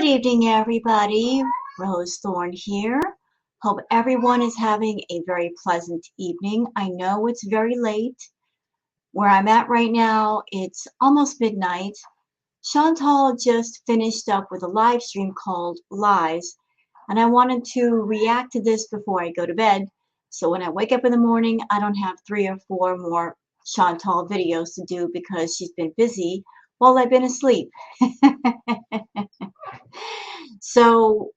Good evening, everybody. Rose Thorn here. Hope everyone is having a very pleasant evening. I know it's very late. Where I'm at right now, it's almost midnight. Chantal just finished up with a live stream called Lies, and I wanted to react to this before I go to bed. So when I wake up in the morning, I don't have 3 or 4 more Chantal videos to do because she's been busy while I've been asleep. So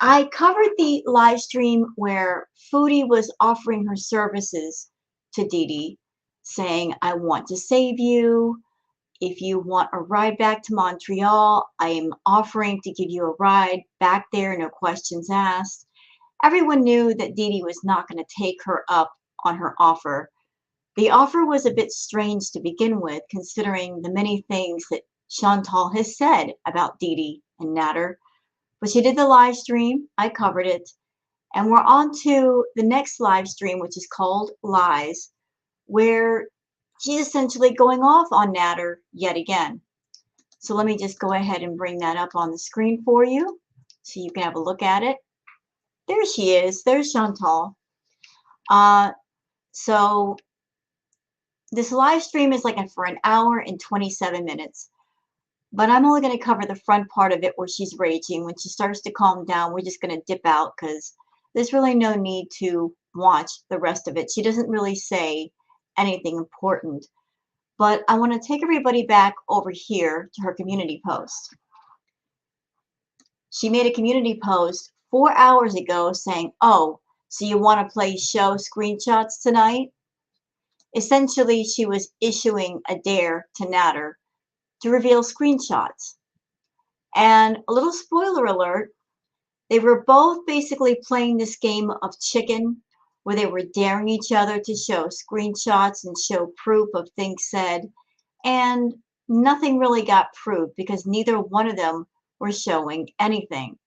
I covered the live stream where Foodie was offering her services to Didi, saying, I want to save you. If you want a ride back to Montreal, I am offering to give you a ride back there, no questions asked. Everyone knew that Didi was not going to take her up on her offer. The offer was a bit strange to begin with, considering the many things that Chantal has said about Didi and Natter. But she did the live stream. I covered it. And we're on to the next live stream, which is called Lies, where she's essentially going off on Natter yet again. So let me just go ahead and bring that up on the screen for you so you can have a look at it. There she is. There's Chantal. So this live stream is like for an hour and 27 minutes. But I'm only going to cover the front part of it where she's raging. When she starts to calm down, we're just going to dip out because there's really no need to watch the rest of it. She doesn't really say anything important. But I want to take everybody back over here to her community post. She made a community post 4 hours ago saying, oh, so you want to play show screenshots tonight? Essentially, she was issuing a dare to Natter to reveal screenshots. And a little spoiler alert, they were both basically playing this game of chicken where they were daring each other to show screenshots and show proof of things said, and nothing really got proved because neither one of them were showing anything.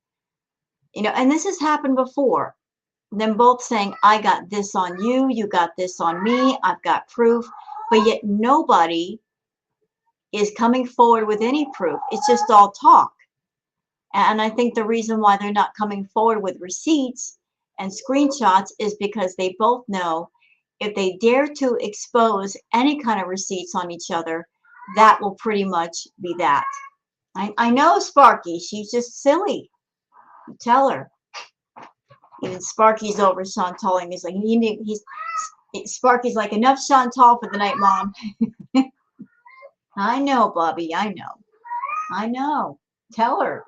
You know, and this has happened before. Them both saying, I got this on you, you got this on me, I've got proof, but yet nobody is coming forward with any proof. It's just all talk. And I think the reason why they're not coming forward with receipts and screenshots is because they both know if they dare to expose any kind of receipts on each other, that will pretty much be that. I know Sparky, she's just silly. You tell her. Even Sparky's over Chantal and he's like, Sparky's like, enough Chantal for the night, Mom. I know, Bobby, I know. I know. Tell her.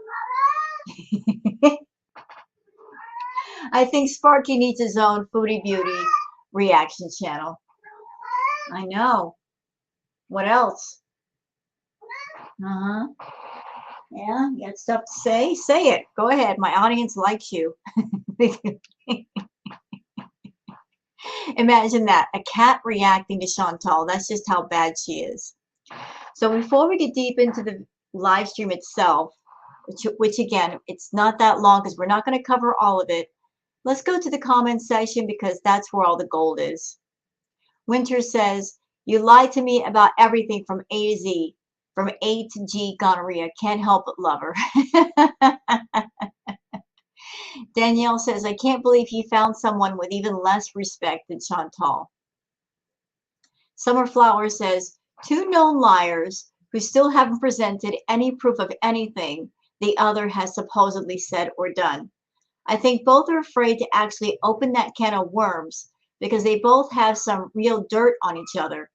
I think Sparky needs his own Foodie Beauty reaction channel. I know. What else? Uh-huh. Yeah, you got stuff to say? Say it. Go ahead. My audience likes you. Imagine that. A cat reacting to Chantal. That's just how bad she is. So before we get deep into the live stream itself, which again, it's not that long because we're not going to cover all of it. Let's go to the comment section because that's where all the gold is. Winter says, you lied to me about everything from A to Z, from A to G gonorrhea. Can't help but love her. Danielle says, I can't believe he found someone with even less respect than Chantal. Summerflower says, 2 known liars who still haven't presented any proof of anything the other has supposedly said or done. I think both are afraid to actually open that can of worms because they both have some real dirt on each other.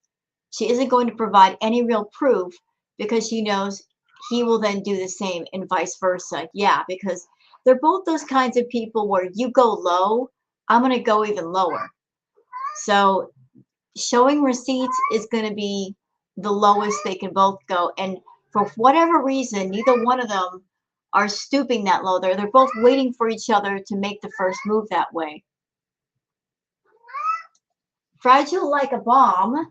She isn't going to provide any real proof because she knows he will then do the same and vice versa. Yeah, because they're both those kinds of people where you go low, I'm going to go even lower. So showing receipts is going to be the lowest they can both go. And for whatever reason, neither one of them are stooping that low. They're both waiting for each other to make the first move that way. Fragile like a bomb.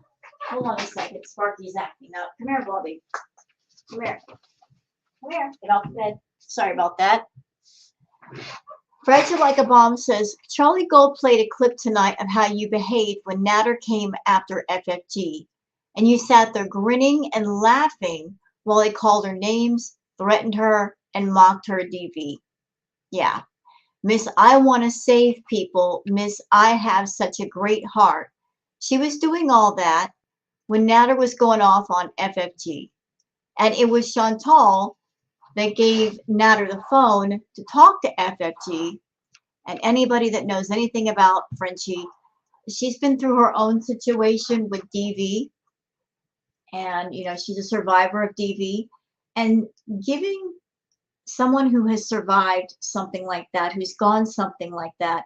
Hold on a second. Sparky's acting up. Come here, Bobby. Come here. Come here. Get off the bed. Sorry about that. Fragile like a bomb says, Charlie Gold played a clip tonight of how you behaved when Natter came after FFG. And you sat there grinning and laughing while he called her names, threatened her, and mocked her DV. Yeah. Miss, I want to save people. Miss, I have such a great heart. She was doing all that when Natter was going off on FFG. And it was Chantal that gave Natter the phone to talk to FFG. And anybody that knows anything about Frenchie, she's been through her own situation with DV. And, you know, she's a survivor of DV. And giving someone who has survived something like that, who's gone something like that,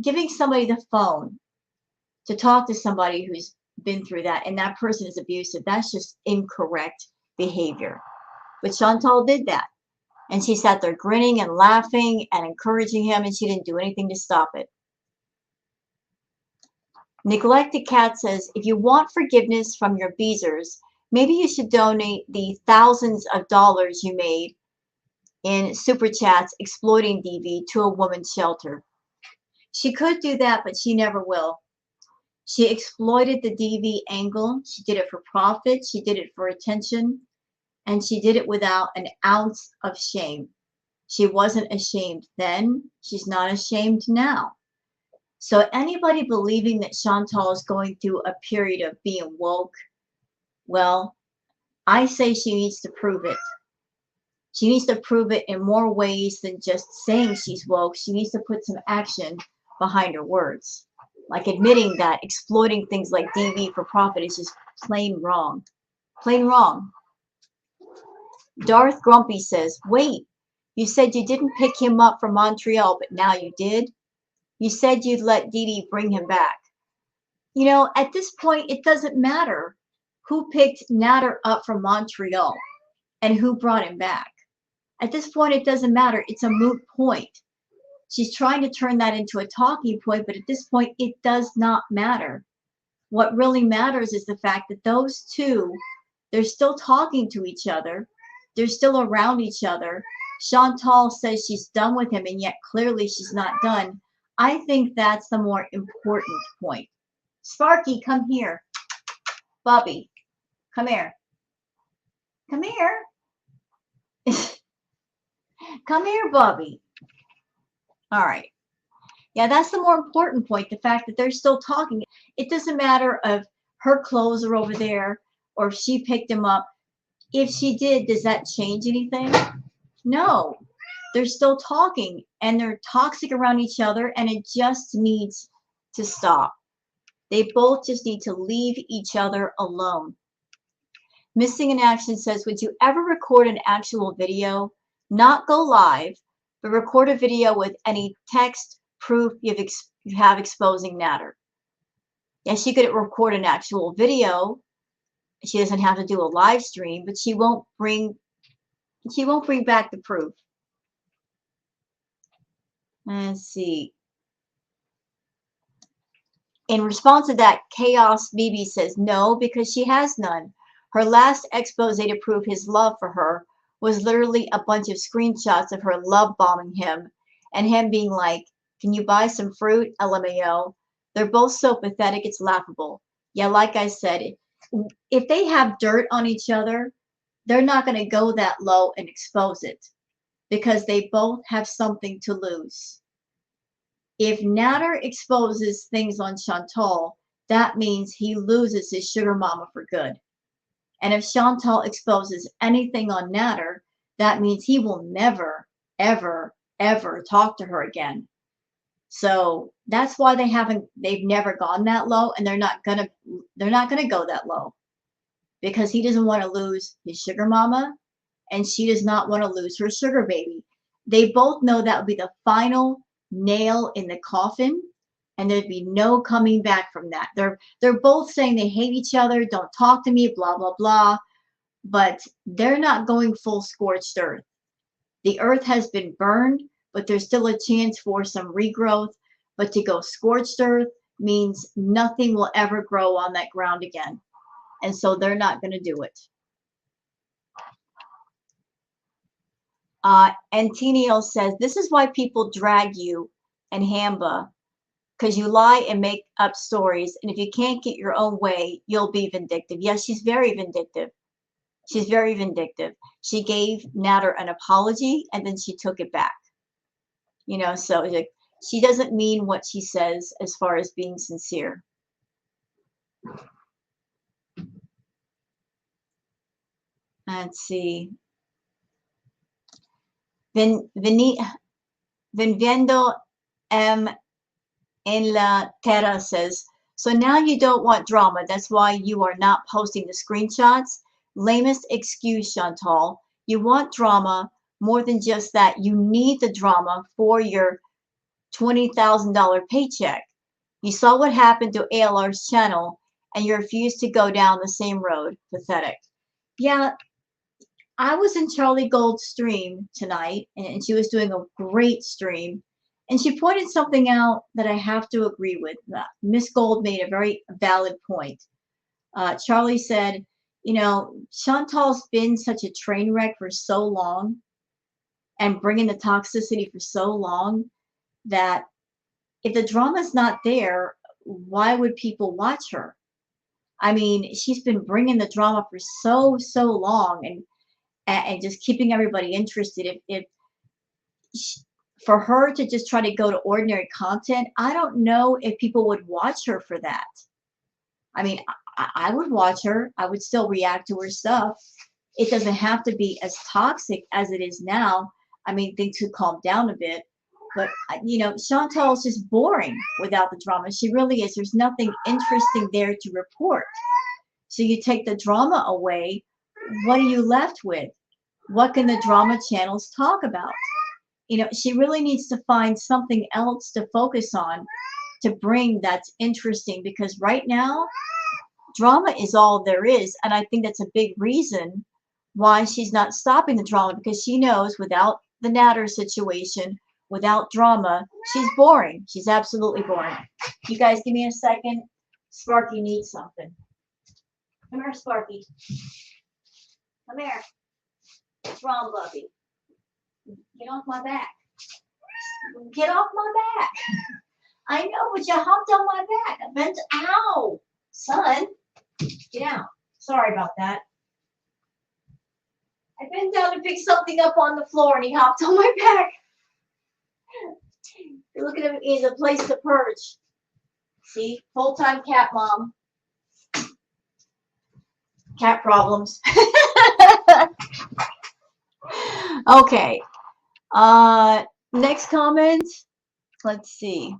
giving somebody the phone to talk to somebody who's been through that and that person is abusive, that's just incorrect behavior. But Chantal did that. And she sat there grinning and laughing and encouraging him, and she didn't do anything to stop it. Neglected Cat says, if you want forgiveness from your Beezers, maybe you should donate the thousands of dollars you made in super chats exploiting DV to a woman's shelter. She could do that, but she never will. She exploited the DV angle. She did it for profit. She did it for attention. And she did it without an ounce of shame. She wasn't ashamed then. She's not ashamed now. So anybody believing that Chantal is going through a period of being woke, well, I say she needs to prove it. She needs to prove it in more ways than just saying she's woke. She needs to put some action behind her words. Like admitting that exploiting things like DV for profit is just plain wrong. Plain wrong. Darth Grumpy says, wait, you said you didn't pick him up from Montreal, but now you did? You said you'd let Dee Dee bring him back. You know, at this point, it doesn't matter who picked Natter up from Montreal and who brought him back. At this point, it doesn't matter. It's a moot point. She's trying to turn that into a talking point, but at this point, it does not matter. What really matters is the fact that those two, they're still talking to each other. They're still around each other. Chantal says she's done with him, and yet clearly she's not done. I think that's the more important point. Sparky, come here. Bubby, come here. Come here. Come here, Bubby. All right. Yeah, that's the more important point, the fact that they're still talking. It doesn't matter if her clothes are over there or if she picked him up. If she did, does that change anything? No. They're still talking, and they're toxic around each other, and it just needs to stop. They both just need to leave each other alone. Missing in Action says, would you ever record an actual video, not go live, but record a video with any text proof you have exposing Natter? Yes, she could record an actual video. She doesn't have to do a live stream, but she won't bring back the proof. Let's see. In response to that, Chaos BB says no, because she has none. Her last expose to prove his love for her was literally a bunch of screenshots of her love bombing him and him being like, can you buy some fruit? LMAO. They're both so pathetic, it's laughable. Yeah, like I said, if they have dirt on each other, they're not going to go that low and expose it because they both have something to lose. If Natter exposes things on Chantal, that means he loses his sugar mama for good. And if Chantal exposes anything on Natter, that means he will never, ever, ever talk to her again. So that's why they've never gone that low, and they're not gonna go that low. Because he doesn't want to lose his sugar mama, and she does not want to lose her sugar baby. They both know that would be the final nail in the coffin, and there'd be no coming back from that. They're both saying they hate each other, don't talk to me, blah, blah, blah, but they're not going full scorched earth. The earth has been burned, but there's still a chance for some regrowth, but to go scorched earth means nothing will ever grow on that ground again. And so they're not going to do it. And Teniel says, this is why people drag you and Hamba, because you lie and make up stories. And if you can't get your own way, you'll be vindictive. Yes, she's very vindictive. She's very vindictive. She gave Natter an apology and then she took it back. You know, so like, she doesn't mean what she says as far as being sincere. Let's see. Vendiendo M en la Terra says, so now you don't want drama. That's why you are not posting the screenshots. Lamest excuse, Chantal. You want drama more than just that. You need the drama for your $20,000 paycheck. You saw what happened to ALR's channel and you refused to go down the same road. Pathetic. Yeah, I was in Charlie Gold's stream tonight and she was doing a great stream. And she pointed something out that I have to agree with. Miss Gold made a very valid point. Charlie said, you know, Chantal's been such a train wreck for so long and bringing the toxicity for so long that if the drama's not there, why would people watch her? I mean, she's been bringing the drama for so long and just keeping everybody interested. If for her to just try to go to ordinary content, I don't know if people would watch her for that. I mean, I would watch her. I would still react to her stuff. It doesn't have to be as toxic as it is now. I mean, things could calm down a bit. But, you know, Chantal is just boring without the drama. She really is. There's nothing interesting there to report. So you take the drama away, what are you left with? What can the drama channels talk about? You know, she really needs to find something else to focus on to bring that's interesting, because right now, drama is all there is. And I think that's a big reason why she's not stopping the drama, because she knows without the Natter situation, without drama, she's boring. She's absolutely boring. You guys give me a second. Sparky needs something. Come here, Sparky. Come here. What's wrong, Bubby? Get off my back. Get off my back. I know, but you humped on my back. I bent. Ow, son. Get out. Sorry about that. I bent down to pick something up on the floor and he hopped on my back. Look at him. He's a place to perch. See? Full-time cat mom. Cat problems. Okay. Next comment. Let's see.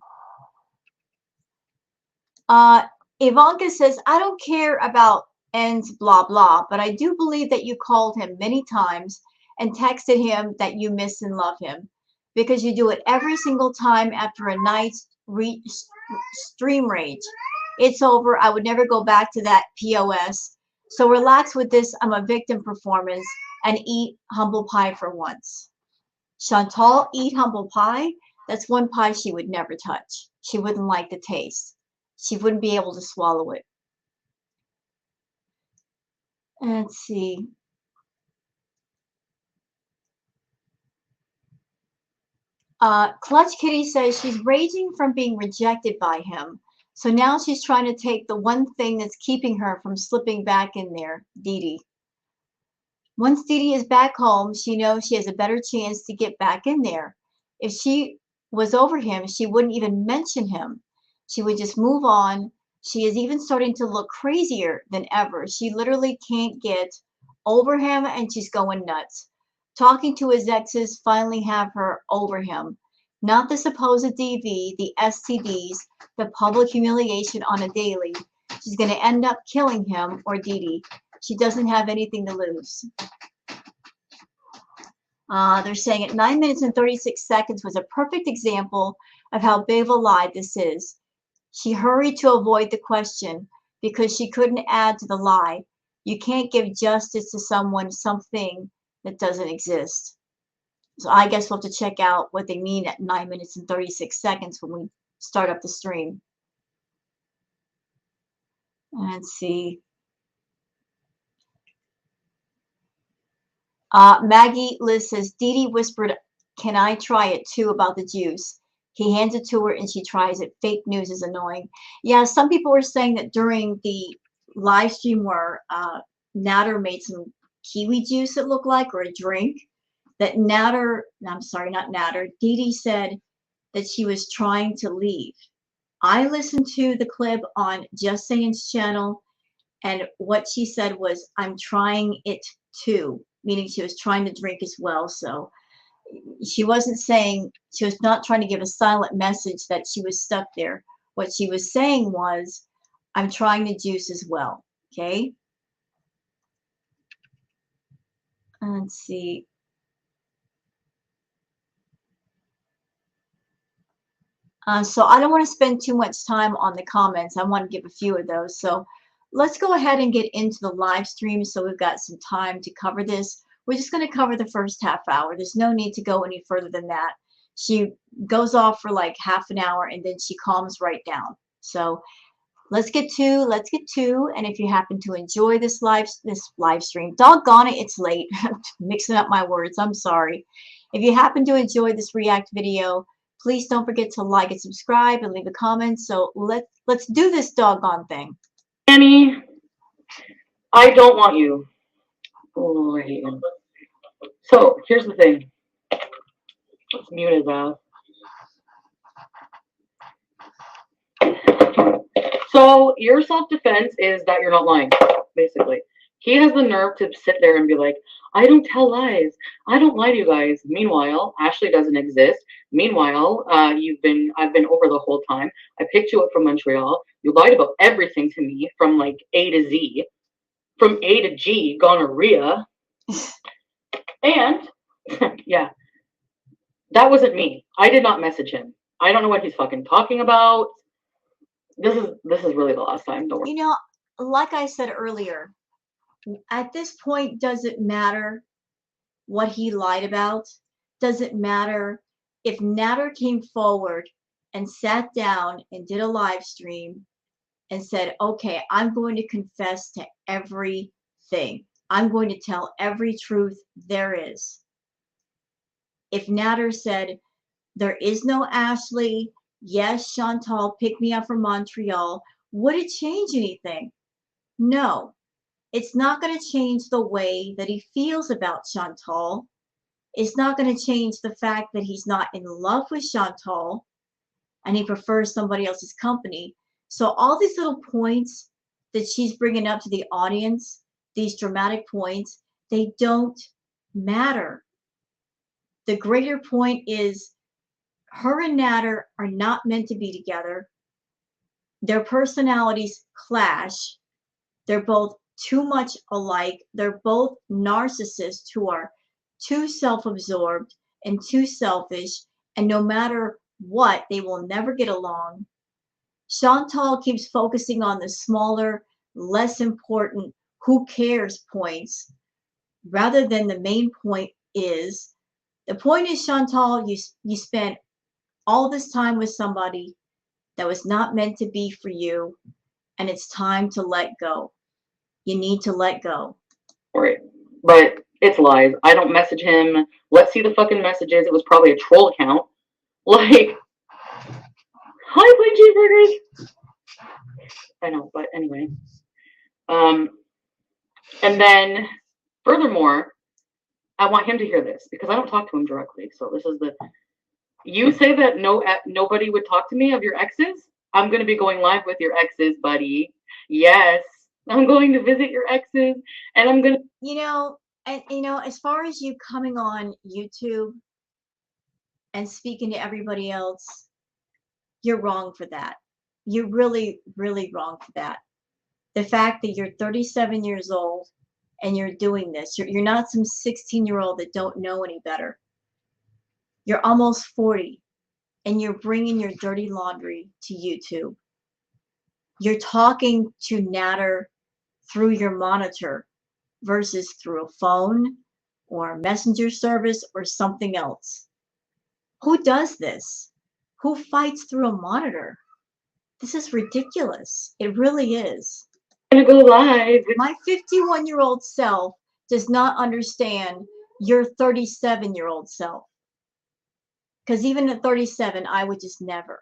Ivanka says, I don't care about ends, blah, blah, but I do believe that you called him many times and texted him that you miss and love him, because you do it every single time after a night's stream rage. It's over. I would never go back to that POS. So relax with this I'm a victim performance and eat humble pie for once. Chantal, eat humble pie? That's one pie she would never touch. She wouldn't like the taste. She wouldn't be able to swallow it. Let's see. Clutch Kitty says she's raging from being rejected by him. So now she's trying to take the one thing that's keeping her from slipping back in there, Dee Dee. Once Dee Dee is back home, she knows she has a better chance to get back in there. If she was over him, she wouldn't even mention him. She would just move on. She is even starting to look crazier than ever. She literally can't get over him and she's going nuts. Talking to his exes finally have her over him. Not the supposed DV, the STDs, the public humiliation on a daily. She's going to end up killing him or Dee Dee. She doesn't have anything to lose. They're saying at 9 minutes and 36 seconds was a perfect example of how big of a lie this is. She hurried to avoid the question because she couldn't add to the lie. You can't give justice to someone, something that doesn't exist. So I guess we'll have to check out what they mean at 9 minutes and 36 seconds when we start up the stream. Let's see. Maggie Liz says, Dee Dee whispered, can I try it too about the juice? He hands it to her and she tries it. Fake news is annoying. Yeah, some people were saying that during the live stream where Natter made some kiwi juice, it looked like, or a drink, that Natter, I'm sorry, not Natter, Dee Dee said that she was trying to leave. I listened to the clip on Just Saying's channel, and what she said was, I'm trying it too, meaning she was trying to drink as well. So she wasn't saying, she was not trying to give a silent message that she was stuck there. What she was saying was, I'm trying to juice as well. Okay. Let's see. So I don't want to spend too much time on the comments. I want to give a few of those. So let's go ahead and get into the live stream. So we've got some time to cover this. We're just going to cover the first half hour. There's no need to go any further than that. She goes off for like half an hour and then she calms right down. So let's get to. And if you happen to enjoy this live stream, doggone it, it's late. Mixing up my words. I'm sorry. If you happen to enjoy this react video, please don't forget to like and subscribe and leave a comment. So let's do this doggone thing. Annie, I don't want you. Oh, I hate him. So here's the thing. Let's mute his ass. So your self-defense is that you're not lying, basically. He has the nerve to sit there and be like, I don't tell lies. I don't lie to you guys. Meanwhile, Ashley doesn't exist. Meanwhile, I've been over the whole time. I picked you up from Montreal. You lied about everything to me from like A to Z, from A to G, gonorrhea. And yeah, that wasn't me. I did not message him. I don't know what he's fucking talking about. This is really the last time. Don't worry. You know, like I said earlier, at this point, does it matter what he lied about? Does it matter if Natter came forward and sat down and did a live stream and said, okay, I'm going to confess to everything. I'm going to tell every truth there is. If Natter said, there is no Ashley, yes, Chantal picked me up from Montreal, would it change anything? No. It's not going to change the way that he feels about Chantal. It's not going to change the fact that he's not in love with Chantal and he prefers somebody else's company. So all these little points that she's bringing up to the audience, these dramatic points, they don't matter. The greater point is her and Natter are not meant to be together. Their personalities clash. They're both too much alike. They're both narcissists who are too self-absorbed and too selfish, and no matter what, they will never get along. Chantal keeps focusing on the smaller, less important, who cares points, rather than the main point is, the point is, Chantal, you spent all this time with somebody that was not meant to be for you, and it's time to let go. You need to let go. Right. But it's lies. I don't message him. Let's see the fucking messages. It was probably a troll account. Like, hi, plain cheeseburgers. I know, but anyway. And then, furthermore, I want him to hear this because I don't talk to him directly. So this is the. You say that nobody would talk to me of your exes. I'm gonna be going live with your exes, buddy. Yes, I'm going to visit your exes, and I'm gonna. As far as you coming on YouTube and speaking to everybody else, you're wrong for that. You're really, really wrong for that. The fact that you're 37 years old and you're doing this, you're not some 16-year-old that don't know any better. You're almost 40 and you're bringing your dirty laundry to YouTube. You're talking to Natter through your monitor versus through a phone or a messenger service or something else. Who does this? Who fights through a monitor? This is ridiculous. It really is. I'm gonna go live. My 51-year-old self does not understand your 37-year-old self. Because even at 37, I would just never.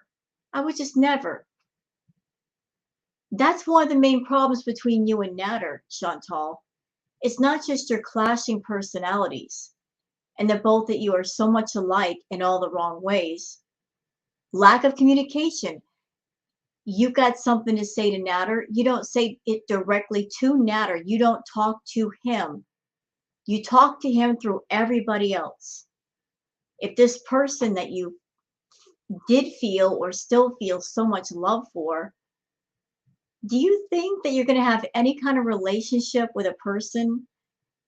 That's one of the main problems between you and Natter, Chantal. It's not just your clashing personalities and that both of you are so much alike in all the wrong ways. Lack of communication. You got something to say to Natter. You don't say it directly to Natter. You don't talk to him. You talk to him through everybody else. If this person that you did feel or still feel so much love for, do you think that you're going to have any kind of relationship with a person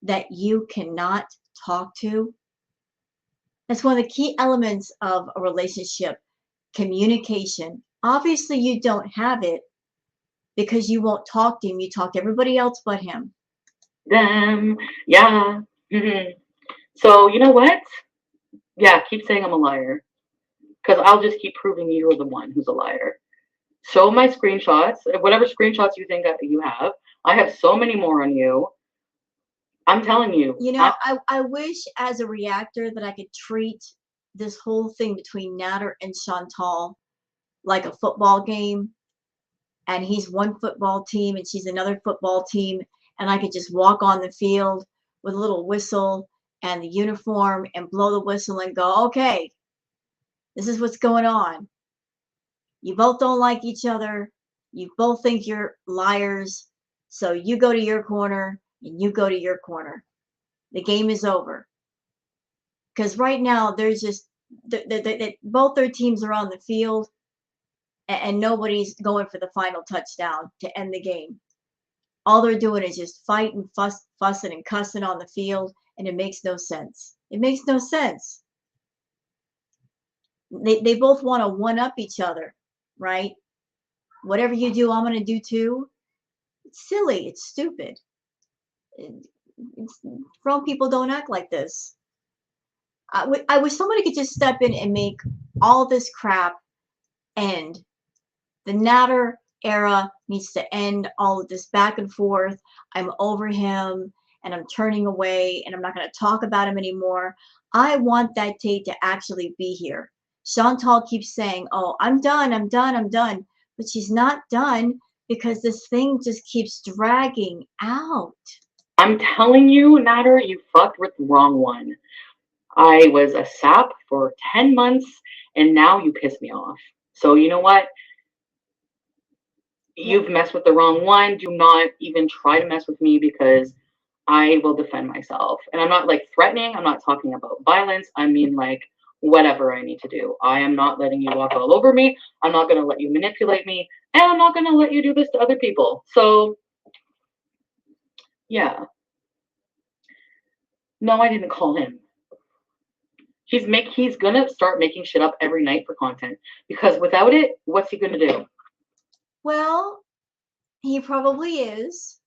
that you cannot talk to? That's one of the key elements of a relationship, communication. Obviously, you don't have it because you won't talk to him. You talk to everybody else but him. Them, yeah. So you know what? Yeah, keep saying I'm a liar, because I'll just keep proving you're the one who's a liar. Show my screenshots, whatever screenshots you think that you have. I have so many more on you. I'm telling you. You know, I wish as a reactor that I could treat this whole thing between Natter and Chantal like a football game, and he's one football team and she's another football team, and I could just walk on the field with a little whistle and the uniform and blow the whistle and go, okay, this is what's going on. You both don't like each other. You both think you're liars. So you go to your corner and you go to your corner. The game is over. Because right now, there's just both their teams are on the field and nobody's going for the final touchdown to end the game. All they're doing is just fighting, fussing, and cussing on the field, and it makes no sense. It makes no sense. They both want to one up each other, right? Whatever you do, I'm going to do too. It's silly. It's stupid. Grown people don't act like this. I wish somebody could just step in and make all this crap end. The Natter era needs to end, all of this back and forth. I'm over him and I'm turning away and I'm not going to talk about him anymore. I want that date to actually be here. Chantal keeps saying, oh, I'm done, I'm done, I'm done. But she's not done because this thing just keeps dragging out. I'm telling you, Natter, you fucked with the wrong one. I was a sap for 10 months and now you piss me off. So you know what? You've messed with the wrong one. Do not even try to mess with me because I will defend myself. And I'm not like threatening. I'm not talking about violence. I mean, like, whatever I need to do. I am not letting you walk all over me. I'm not going to let you manipulate me. And I'm not going to let you do this to other people. So, yeah. No, I didn't call him. He's gonna start making shit up every night for content because without it, what's he gonna do? Well, he probably is,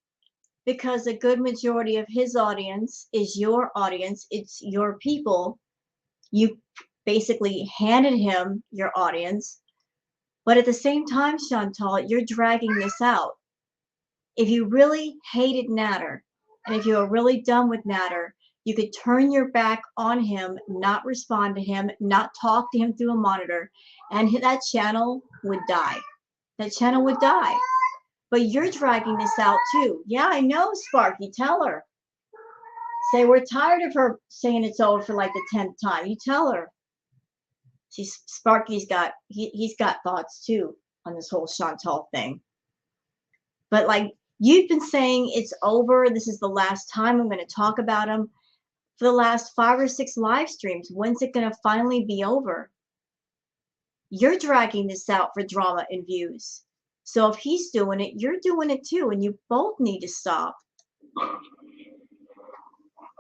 because a good majority of his audience is your audience. It's your people. You basically handed him your audience. But at the same time, Chantal, you're dragging this out. If you really hated Natter, and if you were really done with Natter, you could turn your back on him, not respond to him, not talk to him through a monitor, and that channel would die. That channel would die. But you're dragging this out too. Yeah, I know, Sparky. Tell her. Say we're tired of her saying it's over for like the 10th time. You tell her. See, Sparky's got he's got thoughts too on this whole Chantal thing. But like you've been saying, it's over. This is the last time I'm going to talk about him. For the last 5 or 6 live streams, when's it going to finally be over? You're dragging this out for drama and views. So if he's doing it, you're doing it too, and you both need to stop.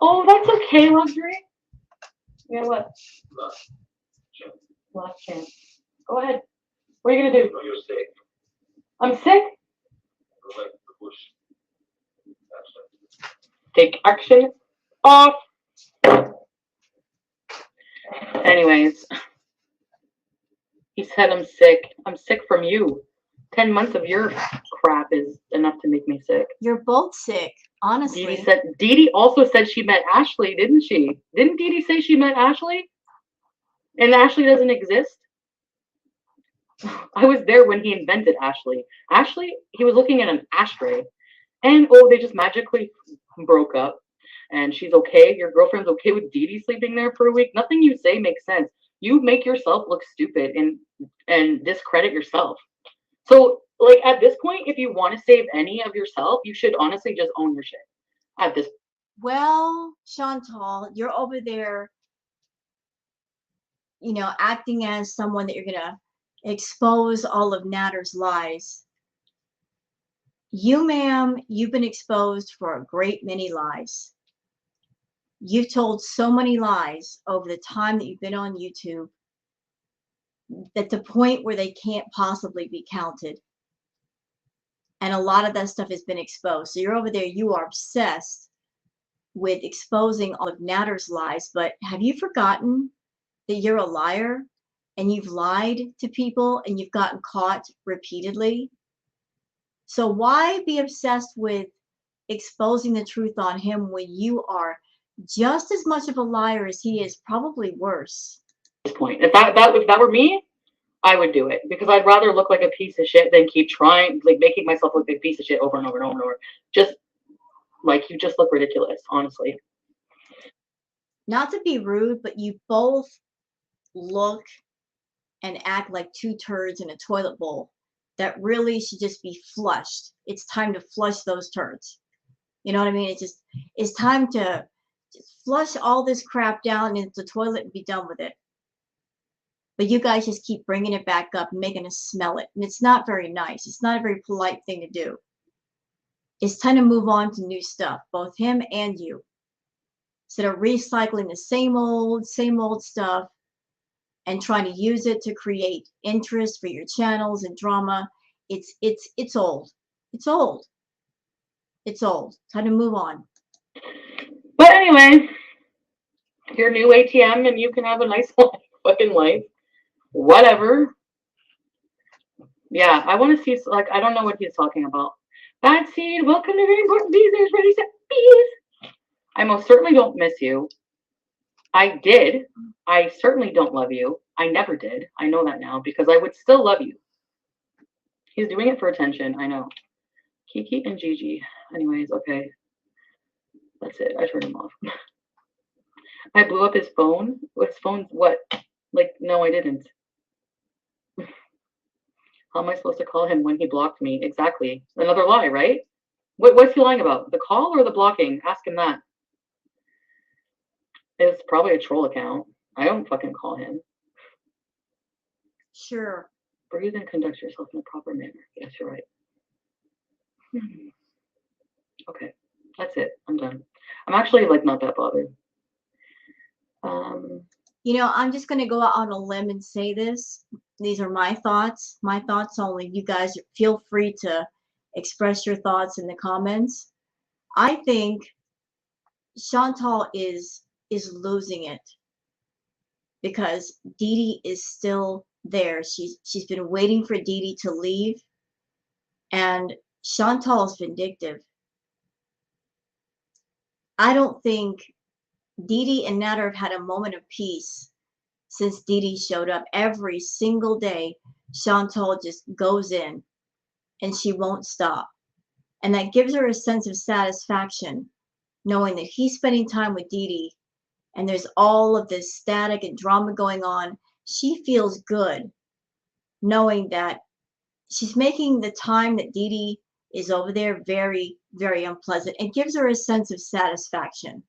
Oh, that's okay, Luxury. You know what? Last chance. Go ahead. What are you gonna do? You're sick. I'm sick. Like the bush. Take action. Off. Anyways, he said I'm sick. I'm sick from you. 10 months of your crap is enough to make me sick. You're both sick, honestly. Dee also said she met Ashley, didn't she? Didn't Dee say she met Ashley? And Ashley doesn't exist? I was there when he invented Ashley. Ashley, he was looking at an ashtray. And, oh, they just magically broke up, and she's okay. Your girlfriend's okay with Dee Dee sleeping there for a week. Nothing you say makes sense. You make yourself look stupid and discredit yourself. So, like, at this point, if you want to save any of yourself, you should honestly just own your shit. At this, Well, Chantal, you're over there, acting as someone that you're gonna expose all of Natter's lies. You, ma'am, you've been exposed for a great many lies. You've told so many lies over the time that you've been on YouTube that the point where they can't possibly be counted. And a lot of that stuff has been exposed. So you're over there, you are obsessed with exposing all of Natter's lies. But have you forgotten that you're a liar and you've lied to people and you've gotten caught repeatedly? So why be obsessed with exposing the truth on him when you are just as much of a liar as he is, probably worse? point, if that were me, I would do it because I'd rather look like a piece of shit than keep trying, like making myself look like a piece of shit over and over and over and over. Just like you just look ridiculous, honestly. Not to be rude, but you both look and act like two turds in a toilet bowl that really should just be flushed. It's time to flush those turds. You know what I mean? It's time to just flush all this crap down into the toilet and be done with it. But you guys just keep bringing it back up and making us smell it. And it's not very nice. It's not a very polite thing to do. It's time to move on to new stuff, both him and you. Instead of recycling the same old stuff and trying to use it to create interest for your channels and drama. It's old. It's old. It's old. Time to move on. But anyway, your new ATM and you can have a nice fucking life. Whatever. Yeah, I want to see, like, I don't know what he's talking about. Bad Seed, welcome to Very Important Bees. There's Ready, Set, Bees. I most certainly don't miss you. I did. I certainly don't love you. I never did. I know that now because I would still love you. He's doing it for attention. I know. Kiki and Gigi. Anyways, okay. That's it. I turned him off. I blew up his phone. His phone's what? Like, no, I didn't. How am I supposed to call him when he blocked me? Exactly. Another lie, right? What's he lying about? The call or the blocking? Ask him that. It's probably a troll account. I don't fucking call him. Sure. Breathe and conduct yourself in a proper manner. Yes, you're right. Okay, that's it. I'm done. I'm actually like not that bothered. I'm just going to go out on a limb and say this. These are my thoughts only. You guys feel free to express your thoughts in the comments. I think Chantal is losing it because Dee Dee is still there. She's been waiting for Dee Dee to leave, and Chantal is vindictive. I don't think Dee Dee and Natter have had a moment of peace since Dee Dee showed up. Every single day, Chantal just goes in and she won't stop. And that gives her a sense of satisfaction, knowing that he's spending time with Dee Dee and there's all of this static and drama going on. She feels good knowing that she's making the time that Dee Dee is over there very, very unpleasant. It gives her a sense of satisfaction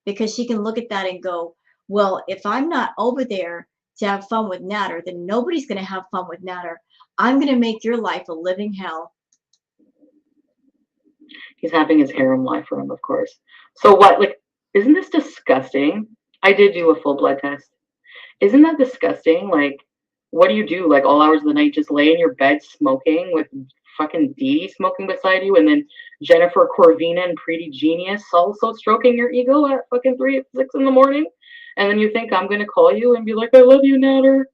because she can look at that and go, well, if I'm not over there to have fun with Natter, then nobody's going to have fun with Natter. I'm going to make your life a living hell. He's having his harem life for him, of course. So what, like, isn't this disgusting? I did do a full blood test. Isn't that disgusting? Like, what do you do? Like, all hours of the night, just lay in your bed smoking with fucking Dee Dee smoking beside you, and then Jennifer Corvina and Pretty Genius also stroking your ego at fucking 6 in the morning? And then you think I'm going to call you and be like, I love you, Natter?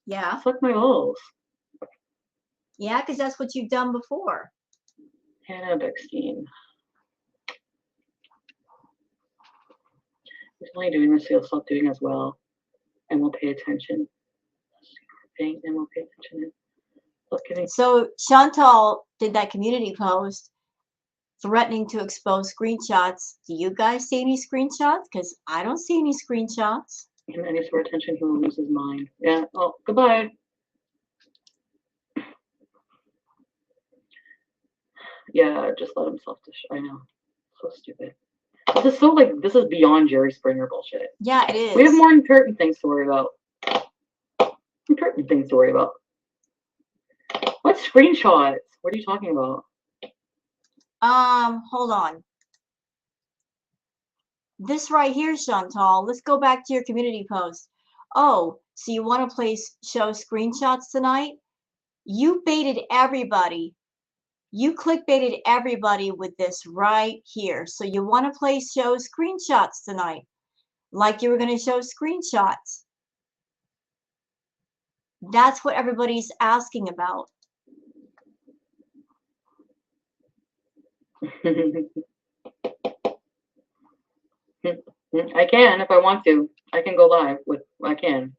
Yeah. Suck my balls. Yeah, because that's what you've done before. Hannah Beckstein. He's only doing this, so he'll stop doing as well. And we'll pay attention. And we'll pay attention. So Chantal did that community post threatening to expose screenshots. Do you guys see any screenshots? Because I don't see any screenshots. Give him any sort of attention, he will lose his mind. Yeah. Oh, goodbye. Yeah, just let himself I know. So stupid. This is so like this is beyond Jerry Springer bullshit. Yeah, it is. We have more important things to worry about. Important things to worry about. What screenshots? What are you talking about? Hold on. This right here, Chantal. Let's go back to your community post. Oh, so you want to show screenshots tonight? You baited everybody. You clickbaited everybody with this right here. So you want to show screenshots tonight, like you were going to show screenshots. That's what everybody's asking about. I can if I want to. I can go live with. I can.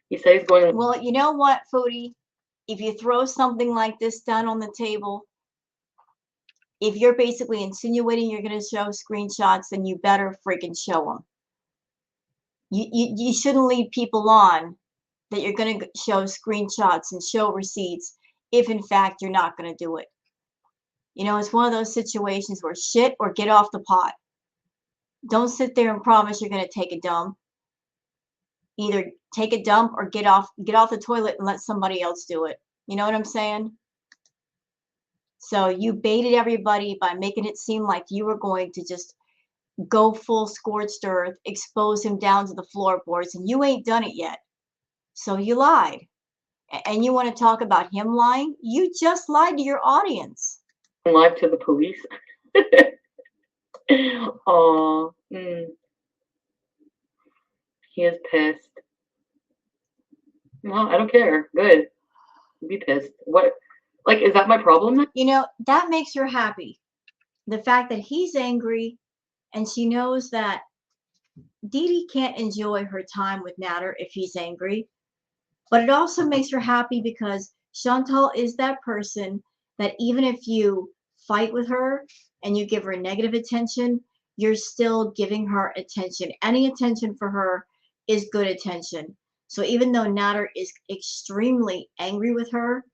He says he's going. Well, you know what, Foodie? If you throw something like this down on the table, if you're basically insinuating you're going to show screenshots, then you better freaking show them. You shouldn't lead people on that you're going to show screenshots and show receipts if in fact you're not going to do it. You know, it's one of those situations where shit or get off the pot. Don't sit there and promise you're going to take a dump. Either take a dump or get off the toilet and let somebody else do it. You know what I'm saying? So you baited everybody by making it seem like you were going to just go full scorched earth, expose him down to the floorboards, and you ain't done it yet. So you lied. And you want to talk about him lying? You just lied to your audience. Live to the police. Oh, he is pissed. No, I don't care. Good. Be pissed. What? Like, is that my problem? You know, that makes her happy. The fact that he's angry and she knows that Dee Dee can't enjoy her time with Natter if he's angry. But it also makes her happy because Chantal is that person that even if you fight with her and you give her negative attention, you're still giving her attention. Any attention for her is good attention. So even though Natter is extremely angry with her,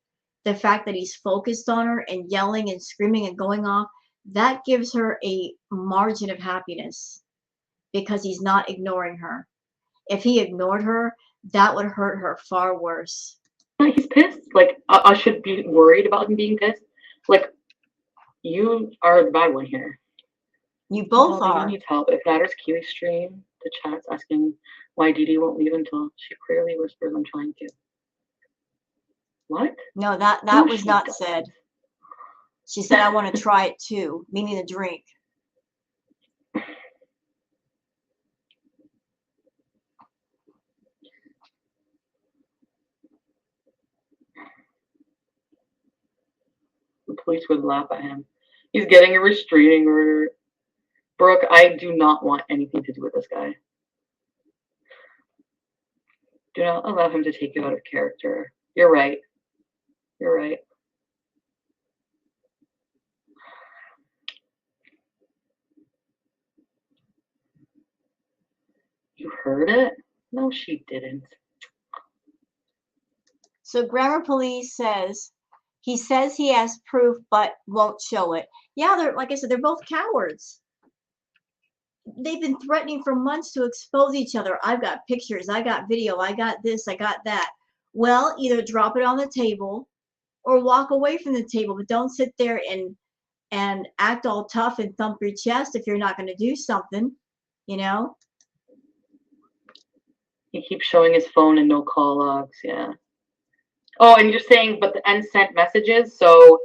the fact that he's focused on her and yelling and screaming and going off, that gives her a margin of happiness because he's not ignoring her. If he ignored her, that would hurt her far worse. He's pissed. Like, I should be worried about him being pissed. Like, you are the bad one here. You both He are. needs help. If Natter's Kiwi stream, the chat's asking why Dee Dee won't leave until she clearly whispers, "I'm trying to." What? No, that was not said. She said, "I want to try it too," meaning the drink. The police would laugh at him. He's getting a restraining order. Brooke, I do not want anything to do with this guy. Do not allow him to take you out of character. You're right. You're right. You heard it? No, she didn't. So Grammar Police says he has proof but won't show it. Yeah, they're, like I said, they're both cowards. They've been threatening for months to expose each other. I've got pictures, I got video, I got this, I got that. Well, either drop it on the table or walk away from the table, but don't sit there and act all tough and thump your chest if you're not going to do something, you know? He keeps showing his phone and no call logs, yeah. Oh, and you're saying, but the unsent messages, so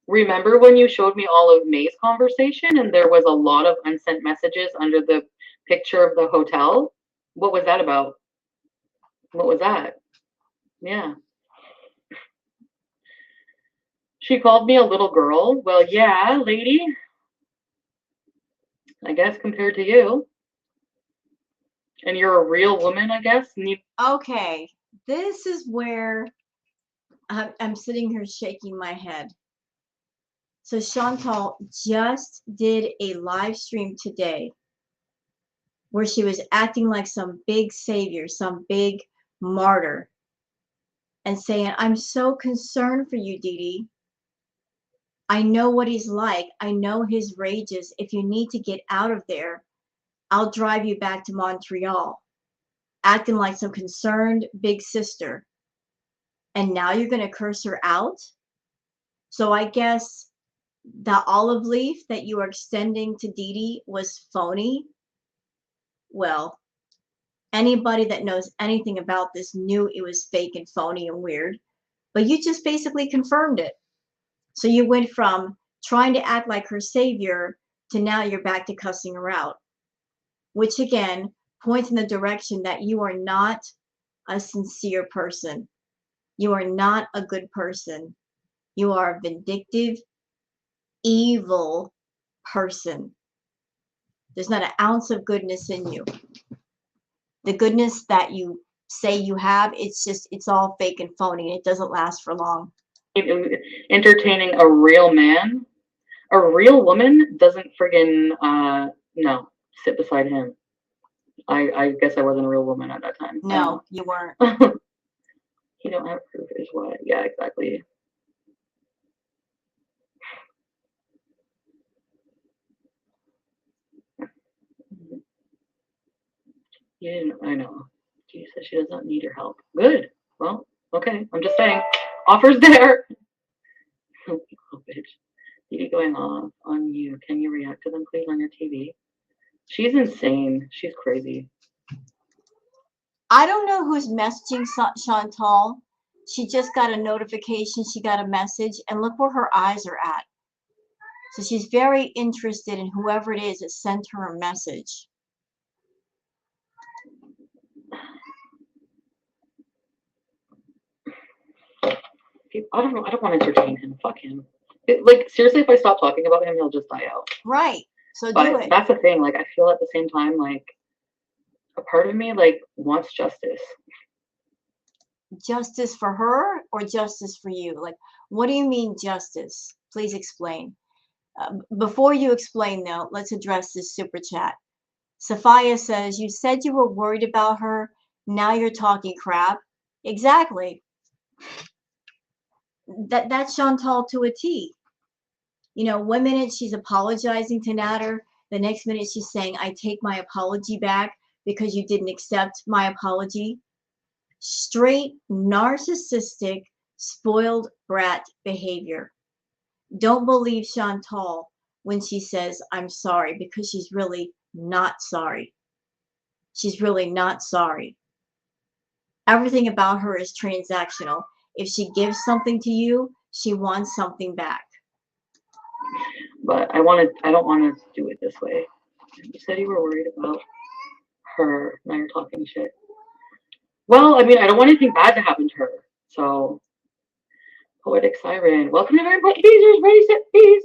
remember when you showed me all of May's conversation and there was a lot of unsent messages under the picture of the hotel? What was that about? What was that? Yeah. She called me a little girl. Well, yeah, lady. I guess compared to you. And you're a real woman, I guess. And you... Okay, this is where I'm sitting here shaking my head. So Chantal just did a live stream today where she was acting like some big savior, some big martyr, and saying, I'm so concerned for you, Dee Dee. I know what he's like. I know his rages. If you need to get out of there, I'll drive you back to Montreal. Acting like some concerned big sister. And now you're going to curse her out? So I guess the olive leaf that you are extending to Dee Dee was phony? Well, anybody that knows anything about this knew it was fake and phony and weird. But you just basically confirmed it. So you went from trying to act like her savior to now you're back to cussing her out, which again points in the direction that you are not a sincere person. You are not a good person. You are a vindictive, evil person. There's not an ounce of goodness in you. The goodness that you say you have, it's all fake and phony. It doesn't last for long. Entertaining a real man, a real woman doesn't friggin' no, sit beside him. I guess I wasn't a real woman at that time. No, you weren't. You don't have proof is what? Yeah, exactly. You didn't. I know. She says she doesn't need your help. Good. Well, okay. I'm just saying. Offers there. Oh, bitch. TV going off on you. Can you react to them, please, on your TV? She's insane. She's crazy. I don't know who's messaging Chantal. She just got a notification. She got a message, and look where her eyes are at. So she's very interested in whoever it is that sent her a message. I don't know. I don't want to entertain him. Fuck him. Like, seriously, if I stop talking about him, he'll just die out. Right. So But do it. that's the thing. Like, I feel at the same time, like, a part of me, like, wants justice. Justice for her or justice for you? Like, what do you mean justice? Please explain. Before you explain, though, let's address this super chat. Sophia says, you said you were worried about her. Now you're talking crap. Exactly. That's Chantal to a T. You know, one minute she's apologizing to Nader. The next minute she's saying, I take my apology back because you didn't accept my apology. Straight, narcissistic, spoiled brat behavior. Don't believe Chantal when she says, I'm sorry, because she's really not sorry. She's really not sorry. Everything about her is transactional. If she gives something to you, she wants something back. But I don't want to do it this way. You said you were worried about her. Now you're talking shit. Well, I mean, I don't want anything bad to happen to her. So, Poetic Siren, welcome to Very Teasers, ready, set, please.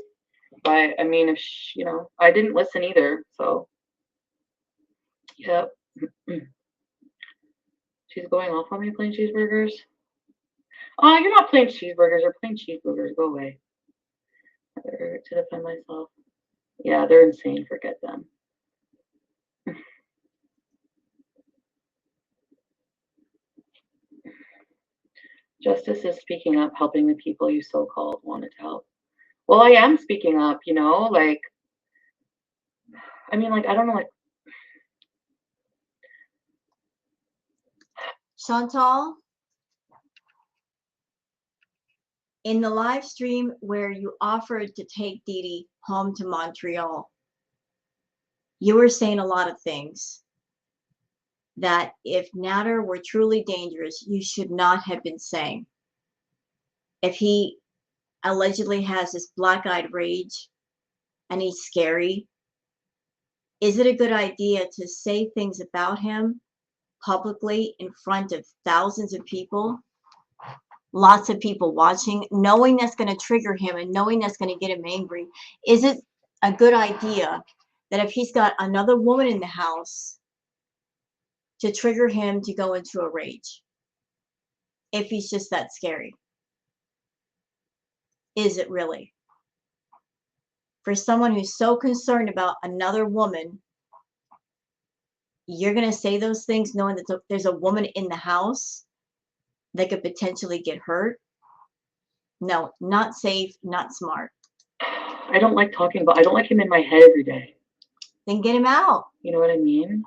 But I mean, if she, I didn't listen either. So, yep. She's going off on me playing cheeseburgers. Oh, you're not playing cheeseburgers. You're playing cheeseburgers. Go away. To defend myself. Yeah, they're insane. Forget them. Justice is speaking up, helping the people you so-called wanted to help. Well, I am speaking up, like, I mean, like, I don't know, like. Chantal, in the live stream where you offered to take Dee Dee home to Montreal, you were saying a lot of things that if Nader were truly dangerous, you should not have been saying. If he allegedly has this black-eyed rage and he's scary, is it a good idea to say things about him publicly in front of thousands of people, lots of people watching, knowing that's going to trigger him and knowing that's going to get him angry? Is it a good idea that if he's got another woman in the house to trigger him to go into a rage if he's just that scary? Is it really? For someone who's so concerned about another woman, you're going to say those things knowing that there's a woman in the house that could potentially get hurt? No, not safe, not smart. I don't like I don't like him in my head every day. Then get him out. You know what I mean?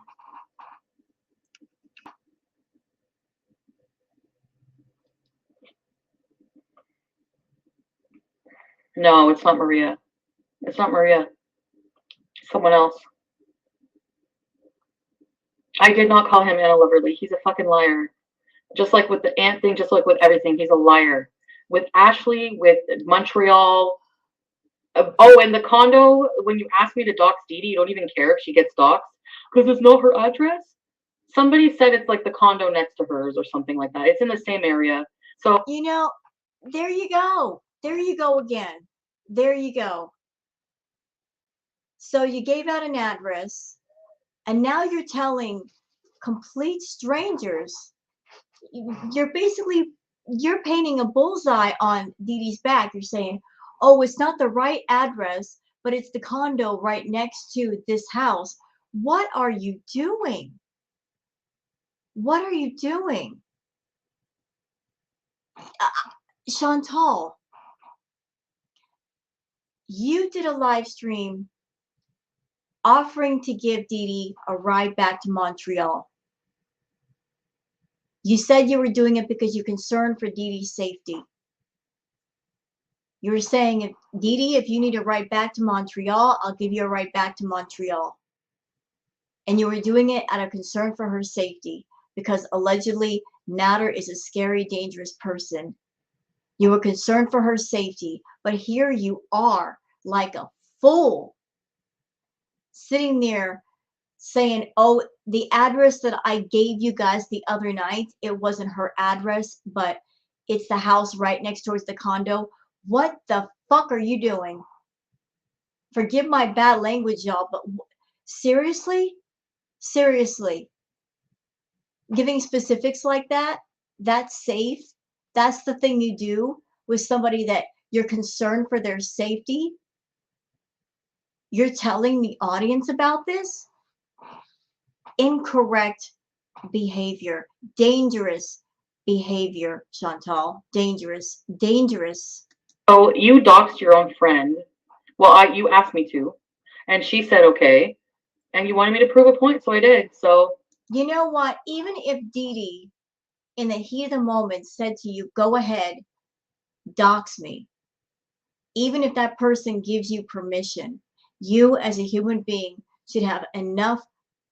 No, it's not Maria. It's not Maria. Someone else. I did not call him Anna Loverly. He's a fucking liar. Just like with the ant thing, just like with everything, he's a liar. With Ashley, with Montreal. Oh, and the condo, when you ask me to dox Dee Dee, you don't even care if she gets doxed because it's not her address. Somebody said it's like the condo next to hers or something like that. It's in the same area. So, you know, there you go. There you go again. There you go. So you gave out an address, and now you're telling complete strangers. You're painting a bullseye on Dee Dee's back. You're saying, oh, it's not the right address, but it's the condo right next to this house. What are you doing? What are you doing? Chantal, you did a live stream offering to give Dee Dee a ride back to Montreal. You said you were doing it because you're concerned for Dee Dee's safety. You were saying, if Dee Dee, if you need a ride back to Montreal, I'll give you a ride back to Montreal. And you were doing it out of concern for her safety because allegedly Natter is a scary, dangerous person. You were concerned for her safety, but here you are like a fool sitting there saying, oh, the address that I gave you guys the other night, it wasn't her address, but it's the house right next towards the condo. What the fuck are you doing? Forgive my bad language, y'all, but seriously? Seriously? Giving specifics like that? That's safe? That's the thing you do with somebody that you're concerned for their safety? You're telling the audience about this? Incorrect behavior, dangerous behavior, Chantal. Dangerous, dangerous. oh, you doxed your own friend. Well, you asked me to, and she said okay, and you wanted me to prove a point, so I did. So you know what? Even if Dee Dee, in the heat of the moment, said to you, "Go ahead, dox me," even if that person gives you permission, you as a human being should have enough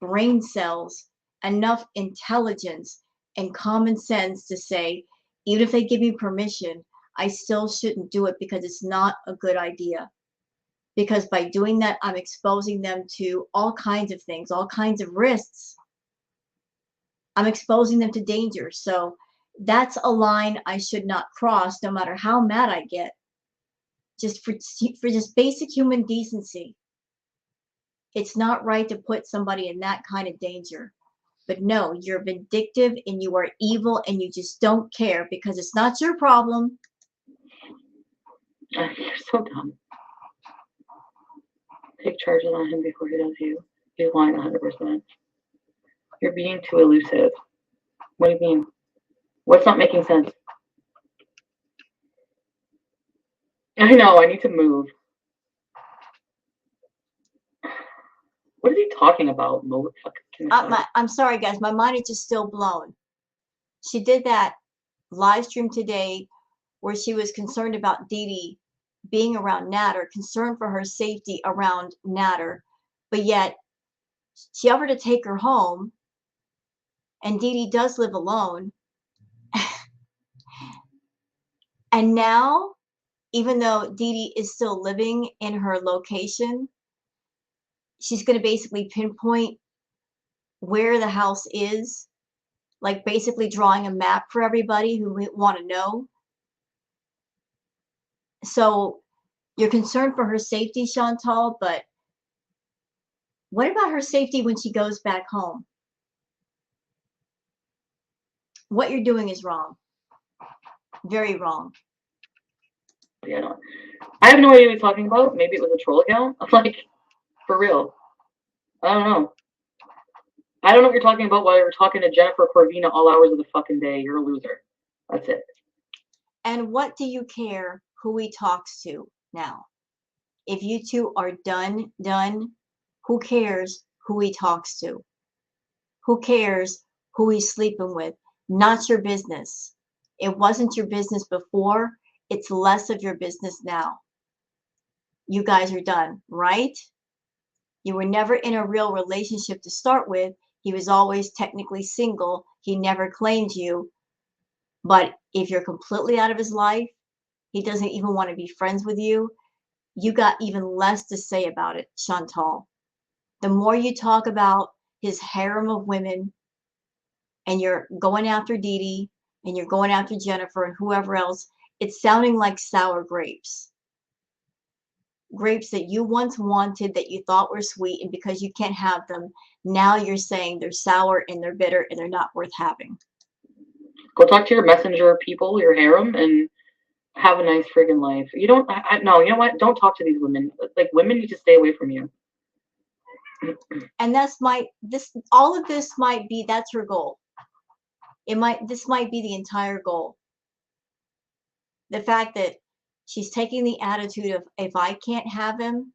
brain cells, enough intelligence and common sense to say, even if they give you permission, I still shouldn't do it because it's not a good idea. Because by doing that, I'm exposing them to all kinds of things, all kinds of risks. I'm exposing them to danger. So that's a line I should not cross, no matter how mad I get. Just for just basic human decency. It's not right to put somebody in that kind of danger. But no, you're vindictive and you are evil and you just don't care because it's not your problem. you're so dumb. Take charges on him before he does you. He's lying 100%. You're being too elusive. What do you mean? What's not making sense? I know, I need to move. What is he talking about? I'm sorry, guys. My mind is just still blown. She did that live stream today where she was concerned about Dee Dee being around Natter, concerned for her safety around Natter, but yet she offered to take her home, and Dee Dee does live alone. And now, even though Dee Dee is still living in her location, she's going to basically pinpoint where the house is, like basically drawing a map for everybody who want to know. So you're concerned for her safety, Chantal, but what about her safety when she goes back home? What you're doing is wrong. Very wrong. Yeah, I have no idea what he's talking about. Maybe it was a troll account. I'm like, for real. I don't know. I don't know what you're talking about while you're talking to Jennifer Corvina all hours of the fucking day. You're a loser. That's it. And what do you care who he talks to now? If you two are done, who cares who he talks to? Who cares who he's sleeping with? Not your business. It wasn't your business before. It's less of your business now. You guys are done, right? You were never in a real relationship to start with. He was always technically single. He never claimed you. But if you're completely out of his life, he doesn't even want to be friends with you. You got even less to say about it, Chantal. The more you talk about his harem of women, and you're going after Dee Dee, and you're going after Jennifer and whoever else, it's sounding like sour grapes. Grapes that you once wanted, that you thought were sweet, and because you can't have them, now you're saying they're sour and they're bitter and they're not worth having. Go talk to your messenger people, your harem, and have a nice friggin' life. You don't. No, you know what? Don't talk to these women. Like, women need to stay away from you. And all of this might be, that's her goal. This might be the entire goal. The fact that she's taking the attitude of, if I can't have him,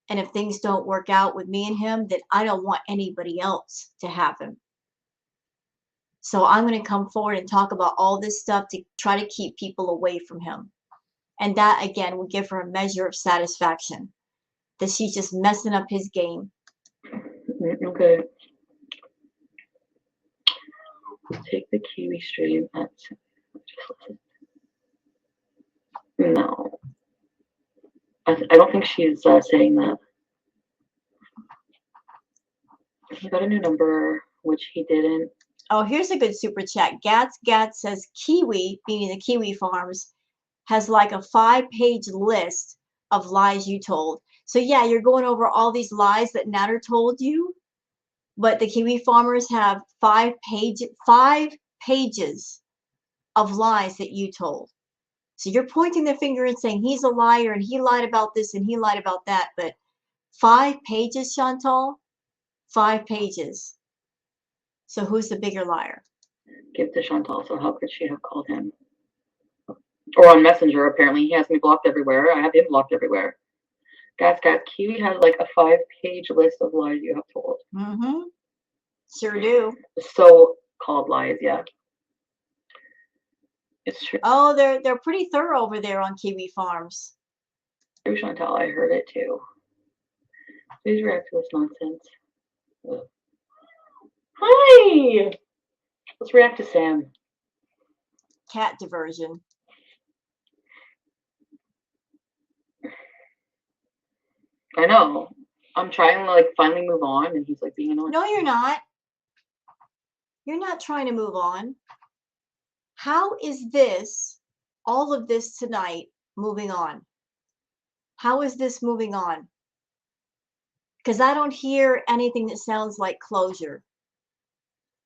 and if things don't work out with me and him, then I don't want anybody else to have him. So I'm going to come forward and talk about all this stuff to try to keep people away from him. And that, again, will give her a measure of satisfaction that she's just messing up his game. Okay. Take the Kiwi stream at. No. I don't think she's saying that. He got a new number, which he didn't. Oh, here's a good super chat. Gats says Kiwi, meaning the Kiwi Farms, has like a 5-page list of lies you told. So yeah, you're going over all these lies that Natter told you, but the Kiwi Farmers have 5 pages of lies that you told. So you're pointing the finger and saying he's a liar and he lied about this and he lied about that, but 5 pages, Chantal? 5 pages. So who's the bigger liar? Give to Chantal. So how could she have called him? Or on Messenger, apparently. He has me blocked everywhere. I have him blocked everywhere. Gats, Kiwi has like a 5-page list of lies you have told. Mm-hmm. Sure do. So-called lies, yeah. It's true. Oh, they're pretty thorough over there on Kiwi Farms. True, Chantal. I heard it too. Please react to this nonsense. Ugh. Hi! Let's react to Sam. Cat diversion. I know. I'm trying to like finally move on, and he's like being annoying. No, you're not. You're not trying to move on. How is this, all of this tonight, moving on? How is this moving on? Because I don't hear anything that sounds like closure.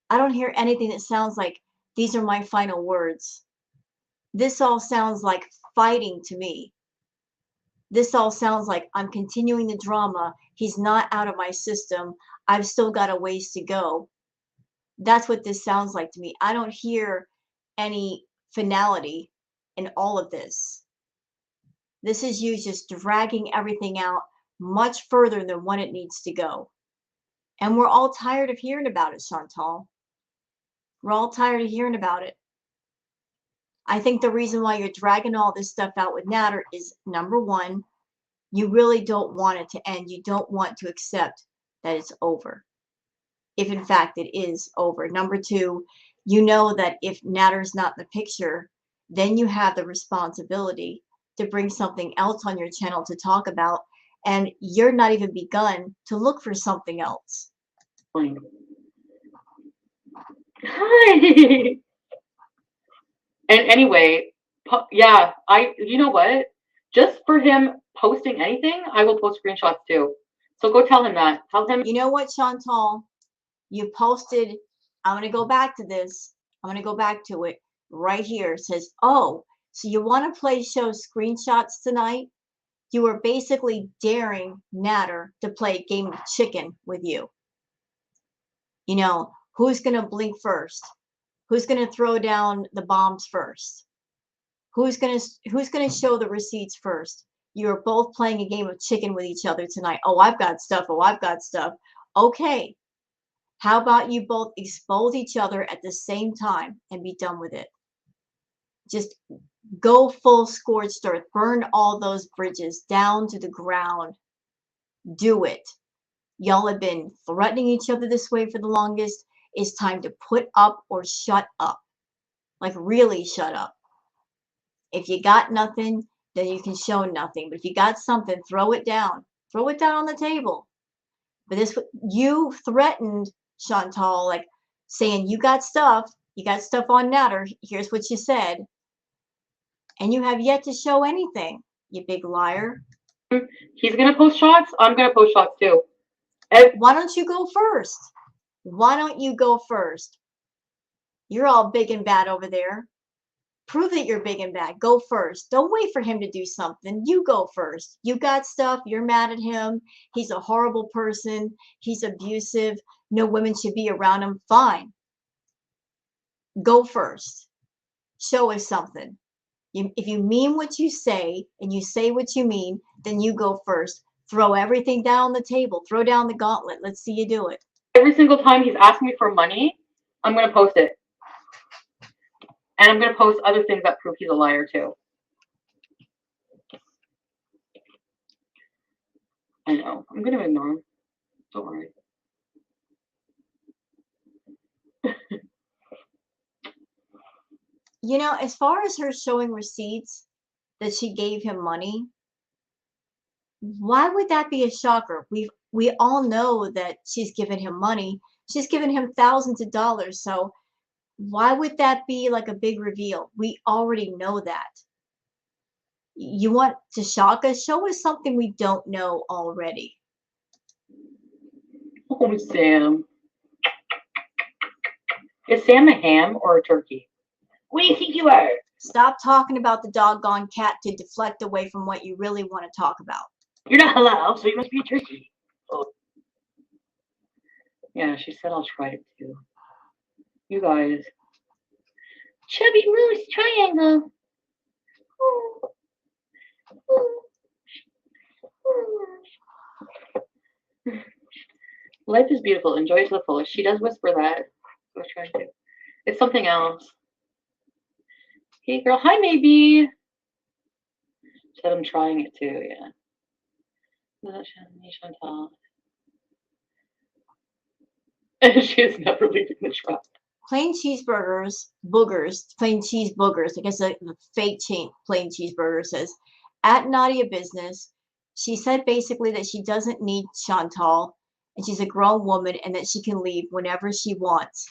I don't hear anything that sounds like these are my final words. This all sounds like fighting to me. This all sounds like I'm continuing the drama. He's not out of my system. I've still got a ways to go. That's what this sounds like to me. I don't hear any finality in all of this. This is you just dragging everything out much further than when it needs to go. And we're all tired of hearing about it, Chantal. We're all tired of hearing about it. I think the reason why you're dragging all this stuff out with Natter is, number one, you really don't want it to end. You don't want to accept that it's over, if in fact it is over. Number two, you know that if Natter's not in the picture, then you have the responsibility to bring something else on your channel to talk about, and you're not even begun to look for something else. Hi. And anyway, yeah, you know what? Just for him posting anything, I will post screenshots too. So go tell him that. Tell him. You know what, Chantal? You posted, I'm going to go back to this. I'm going to go back to it right here. It says, oh, So you want to play show screenshots tonight? You are basically daring Natter to play a game of chicken with you. You know, who's going to blink first? Who's going to throw down the bombs first? Who's going to show the receipts first? You're both playing a game of chicken with each other tonight. Oh, I've got stuff. Oh, I've got stuff. Okay. How about you both expose each other at the same time and be done with it? Just go full scorched earth. Burn all those bridges down to the ground. Do it. Y'all have been threatening each other this way for the longest. It's time to put up or shut up. Like, really shut up. If you got nothing, then you can show nothing. But if you got something, throw it down. Throw it down on the table. But this, you threatened Chantal, like saying you got stuff on Natter. Here's what you said. And you have yet to show anything, you big liar. He's gonna post shots. I'm gonna post shots too. Why don't you go first? Why don't you go first? You're all big and bad over there. Prove that you're big and bad. Go first. Don't wait for him to do something. You go first. You got stuff. You're mad at him. He's a horrible person. He's abusive. No women should be around him. Fine. Go first. Show us something. If you mean what you say and you say what you mean, then you go first. Throw everything down on the table. Throw down the gauntlet. Let's see you do it. Every single time he's asking me for money, I'm gonna post it. And I'm gonna post other things that prove he's a liar too. I know. I'm gonna ignore him. Don't worry. You know, as far as her showing receipts that she gave him money, why would that be a shocker? We all know that she's given him money. She's given him thousands of dollars. So why would that be like a big reveal? We already know that. You want to shock us? Show us something we don't know already. Oh, Sam. Is Sam a ham or a turkey? What do you think you are? Stop talking about the doggone cat to deflect away from what you really want to talk about. You're not halal, so you must be a turkey. Oh. Yeah, she said I'll try it too. You guys. Chubby Moose Triangle. Oh. Oh. Oh. Life is beautiful. Enjoy it to the fullest. She does whisper that. I was trying to. It's something else. Hey, girl. Hi, maybe. Said I'm trying it too. Yeah. Chantal. She is never leaving the trap. Plain cheeseburgers, boogers, plain cheese boogers. I guess the fake plain cheeseburger says, at Nadia Business, she said basically that she doesn't need Chantal and she's a grown woman and that she can leave whenever she wants.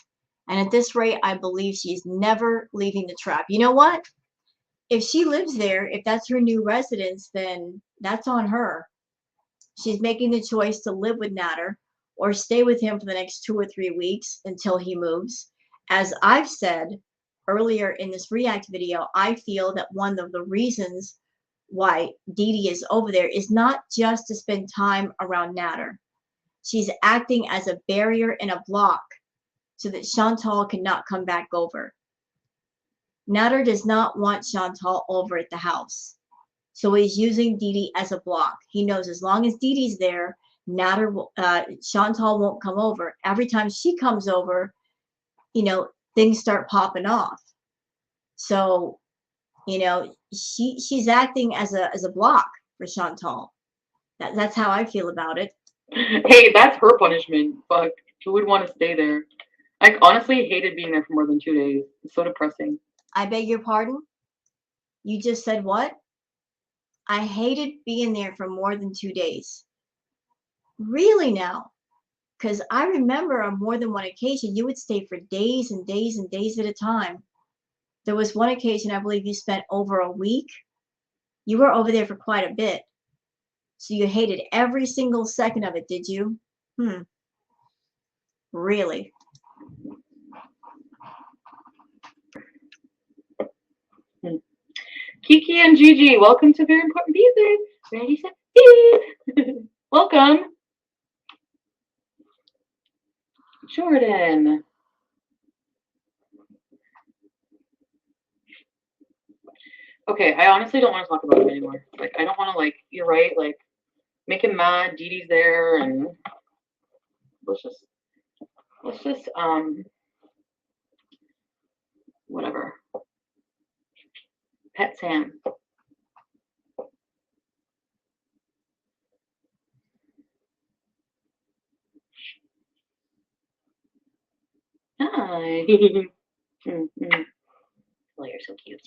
And at this rate, I believe she's never leaving the trap. You know what? If she lives there, if that's her new residence, then that's on her. She's making the choice to live with Natter or stay with him for the next 2 or 3 weeks until he moves. As I've said earlier in this React video, I feel that one of the reasons why Dee Dee is over there is not just to spend time around Natter. She's acting as a barrier and a block so that Chantal cannot come back over. Natter does not want Chantal over at the house. So he's using Dee Dee as a block. He knows as long as Dee Dee's there, Chantal won't come over. Every time she comes over, you know, things start popping off. So, you know, she's acting as a block for Chantal. That's how I feel about it. Hey, that's her punishment. Fuck, who would want to stay there? I honestly hated being there for more than 2 days. It's so depressing. I beg your pardon? You just said what? I hated being there for more than 2 days. Really now? Because I remember on more than one occasion, you would stay for days and days and days at a time. There was one occasion, I believe you spent over a week. You were over there for quite a bit. So you hated every single second of it, did you? Really? Kiki and Gigi, welcome to Very Important Pieces. Ready, set, eat. Welcome. Jordan. Okay, I honestly don't want to talk about him anymore. Like, I don't want to, like, you're right, like, make him mad. Dee Dee's there, and let's just, whatever. Pet Sam. Hi. Oh, you're so cute.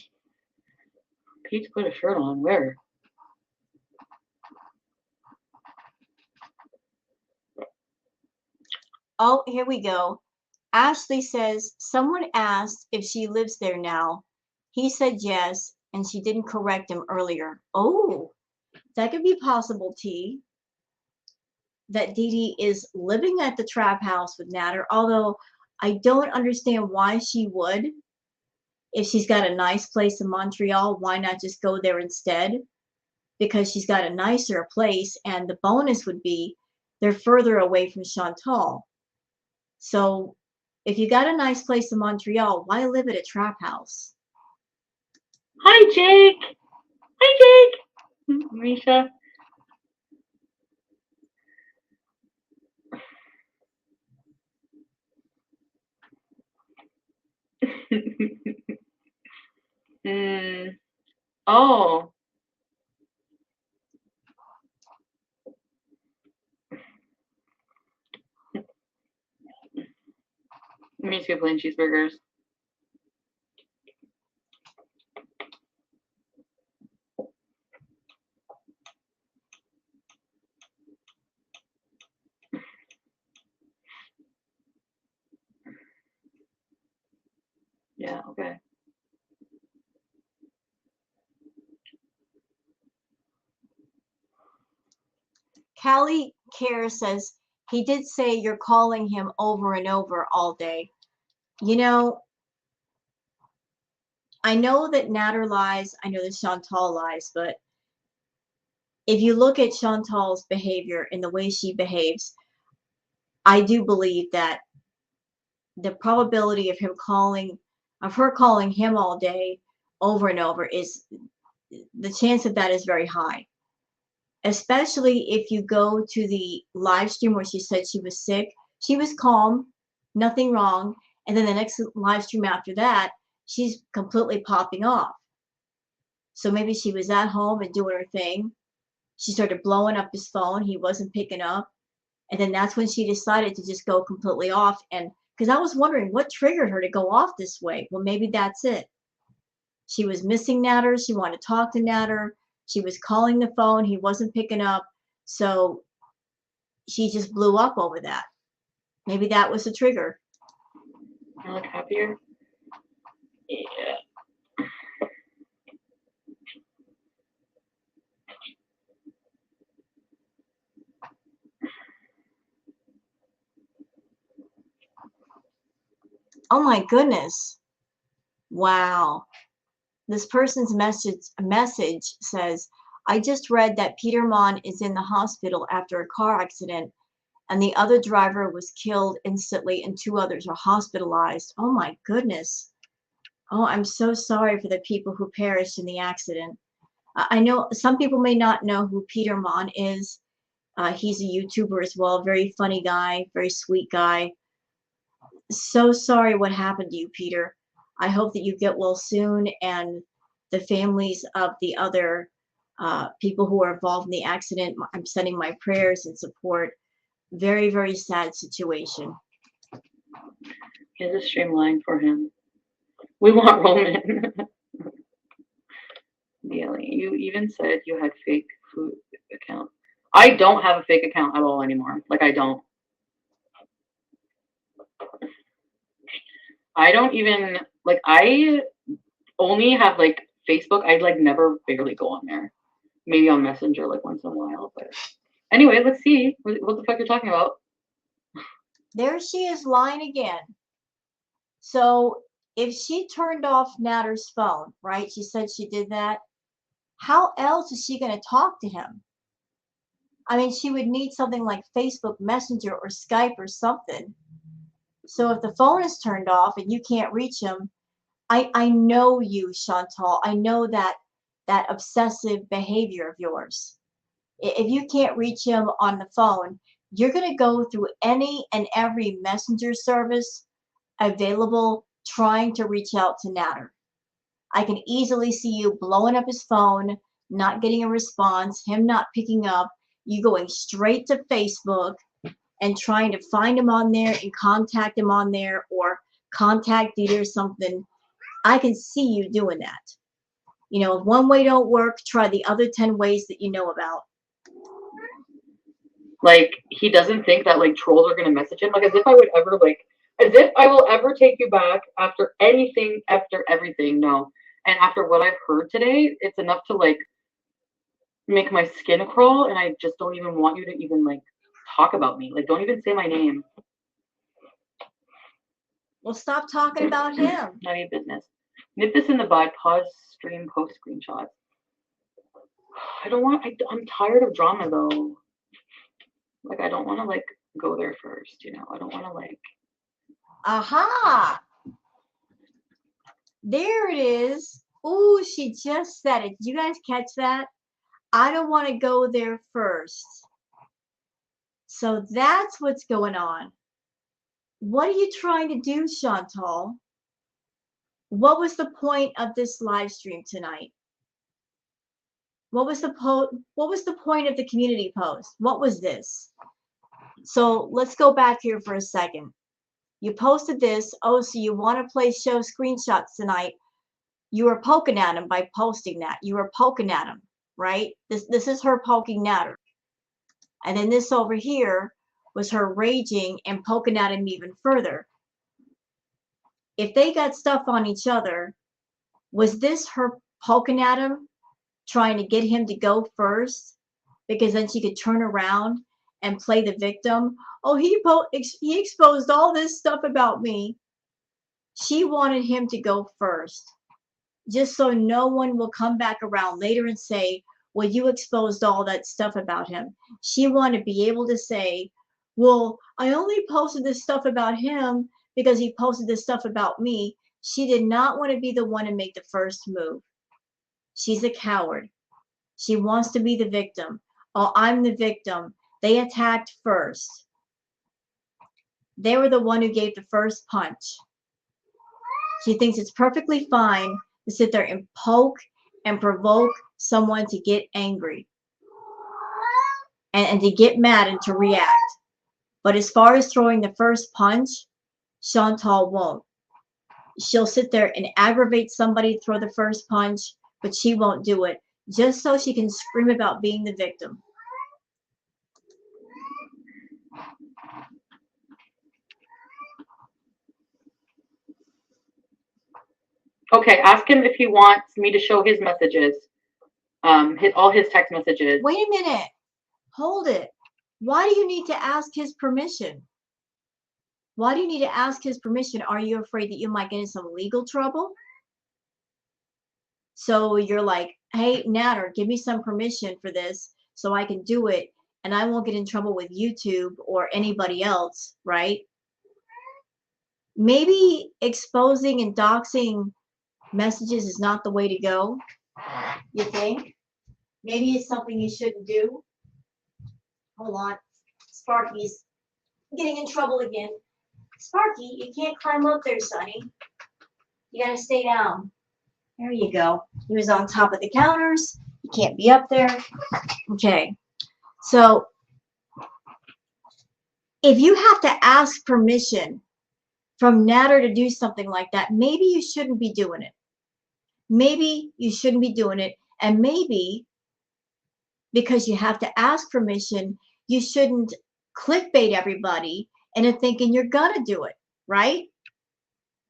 Pete's put a shirt on. Where? Oh, here we go. Ashley says, someone asked if she lives there now. He said yes, and she didn't correct him earlier. Oh, that could be possible, T. That Dee Dee is living at the trap house with Natter, although I don't understand why she would. If she's got a nice place in Montreal, why not just go there instead? Because she's got a nicer place, and the bonus would be they're further away from Chantal. So if you got a nice place in Montreal, why live at a trap house? Hi, Jake. Hi, Jake. Misha. Oh. Me too, plain cheeseburgers. Yeah, okay. Callie Care says, he did say you're calling him over and over all day. You know, I know that Natter lies. I know that Chantal lies, but if you look at Chantal's behavior and the way she behaves, I do believe that the probability of her calling him all day over and over is the chance of that is very high. Especially if you go to the live stream where she said she was sick, she was calm, nothing wrong. And then the next live stream after that, she's completely popping off. So maybe she was at home and doing her thing. She started blowing up his phone. He wasn't picking up. And then that's when she decided to just go completely off. And because I was wondering what triggered her to go off this way. Well, maybe that's it. She was missing Natter. She wanted to talk to Natter. She was calling the phone. He wasn't picking up. So she just blew up over that. Maybe that was the trigger. I look happier. Yeah. Oh my goodness. Wow. This person's message says, I just read that Peter Mon is in the hospital after a car accident and the other driver was killed instantly and 2 others are hospitalized. Oh my goodness. Oh, I'm so sorry for the people who perished in the accident. I know some people may not know who Peter Mon is. He's a YouTuber as well, very funny guy, very sweet guy. So sorry what happened to you, Peter. I hope that you get well soon, and the families of the other people who are involved in the accident, I'm sending my prayers and support. Very, very sad situation. Here's a streamline for him. We want Roman. Neely, you even said you had fake food account. I don't have a fake account at all anymore. Like, I don't. I don't even, like, I only have, like, Facebook. I'd, like, never barely go on there. Maybe on Messenger, like, once in a while. But anyway, let's see what the fuck you're talking about. There she is lying again. So If she turned off Natter's phone, right? She said she did that. How else is she going to talk to him? I mean, she would need something like Facebook Messenger or Skype or something. So if the phone is turned off and you can't reach him, I know you, Chantal. I know that obsessive behavior of yours. If you can't reach him on the phone, you're going to go through any and every messenger service available trying to reach out to Natter. I can easily see you blowing up his phone, not getting a response, him not picking up, you going straight to Facebook and trying to find him on there and contact him on there or contact Dieter or something. I can see you doing that. You know, if one way don't work, try the other 10 ways that you know about. Like, he doesn't think that, like, trolls are going to message him. Like, as if I would ever, like, as if I will ever take you back after anything, after everything. No. And after what I've heard today, it's enough to, like, make my skin crawl. And I just don't even want you to even, like, talk about me. Like, don't even say my name. Well, stop talking about him. None of your business. Nip this in the bud. Pause stream, post screenshots. I don't want, I'm tired of drama, though. Like, I don't want to, like, go there first, you know? I don't want to, like... Aha! There it is. Ooh, she just said it. Did you guys catch that? I don't want to go there first. So that's what's going on. What are you trying to do, Chantal? What was the point of this live stream tonight? What was the point of the community post? What was this? So let's go back here for a second. You posted this. Oh, so you want to play show screenshots tonight. You were poking at him by posting that. You were poking at him, right? This is her poking Natter. And then this over here was her raging and poking at him even further. If they got stuff on each other, was this her poking at him, trying to get him to go first? Because then she could turn around and play the victim. Oh, he exposed all this stuff about me. She wanted him to go first, just so no one will come back around later and say, well, you exposed all that stuff about him. She wanted to be able to say, well, I only posted this stuff about him because he posted this stuff about me. She did not want to be the one to make the first move. She's a coward. She wants to be the victim. Oh, I'm the victim. They attacked first. They were the one who gave the first punch. She thinks it's perfectly fine to sit there and poke and provoke someone to get angry and to get mad and to react. But as far as throwing the first punch, Chantal won't. She'll sit there and aggravate somebody, throw the first punch, but she won't do it just so she can scream about being the victim. Okay, ask him if he wants me to show his messages. All his text messages. Wait a minute. Hold it. Why do you need to ask his permission? Why do you need to ask his permission? Are you afraid that you might get in some legal trouble? So you're like, hey, Natter, give me some permission for this so I can do it and I won't get in trouble with YouTube or anybody else, right? Maybe exposing and doxing messages is not the way to go, you think? Maybe it's something you shouldn't do. Hold on. Sparky's getting in trouble again. Sparky, you can't climb up there, Sonny. You gotta stay down. There you go. He was on top of the counters. You can't be up there. Okay. So if you have to ask permission from Natter to do something like that, maybe you shouldn't be doing it. Maybe you shouldn't be doing it. And maybe because you have to ask permission, you shouldn't clickbait everybody into thinking you're gonna do it, right?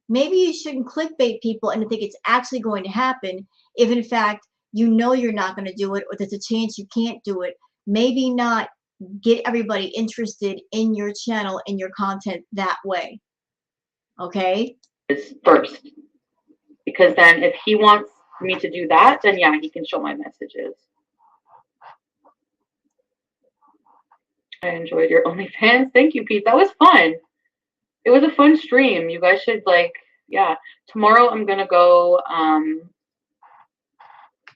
Maybe you shouldn't clickbait people and think it's actually going to happen if in fact you know you're not going to do it or there's a chance you can't do it. Maybe not get everybody interested in your channel and your content that way. Okay? is first. Because then if he wants me to do that, then yeah, he can show my messages. I enjoyed your OnlyFans. Thank you, Pete. That was fun. It was a fun stream. You guys should yeah. Tomorrow I'm gonna go. I'm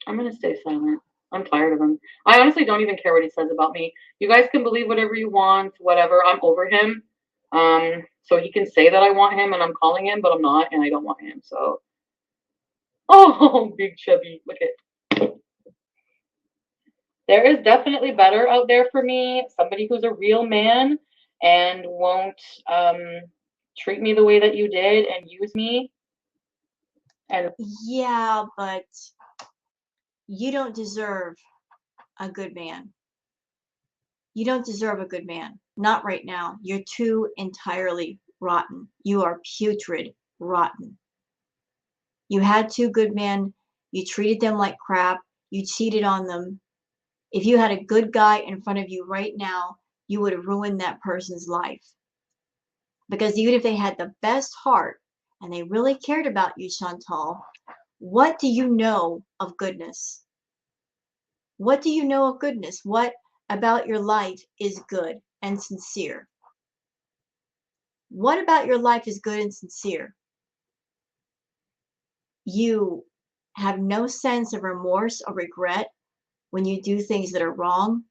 gonna stay silent. I'm tired of him. I honestly don't even care what he says about me. You guys can believe whatever you want, whatever. I'm over him. So he can say that I want him and I'm calling him, but I'm not, and I don't want him. So, oh, big chubby. Look at. There is definitely better out there for me. Somebody who's a real man and won't treat me the way that you did and use me. And Yeah, but you don't deserve a good man. You don't deserve a good man. Not right now. You're too entirely rotten. You are putrid rotten. You had two good men. You treated them like crap. You cheated on them. If you had a good guy in front of you right now, you would have ruined that person's life. Because even if they had the best heart and they really cared about you, Chantal, what do you know of goodness? What do you know of goodness? What about your life is good and sincere? What about your life is good and sincere? You have no sense of remorse or regret when you do things that are wrong.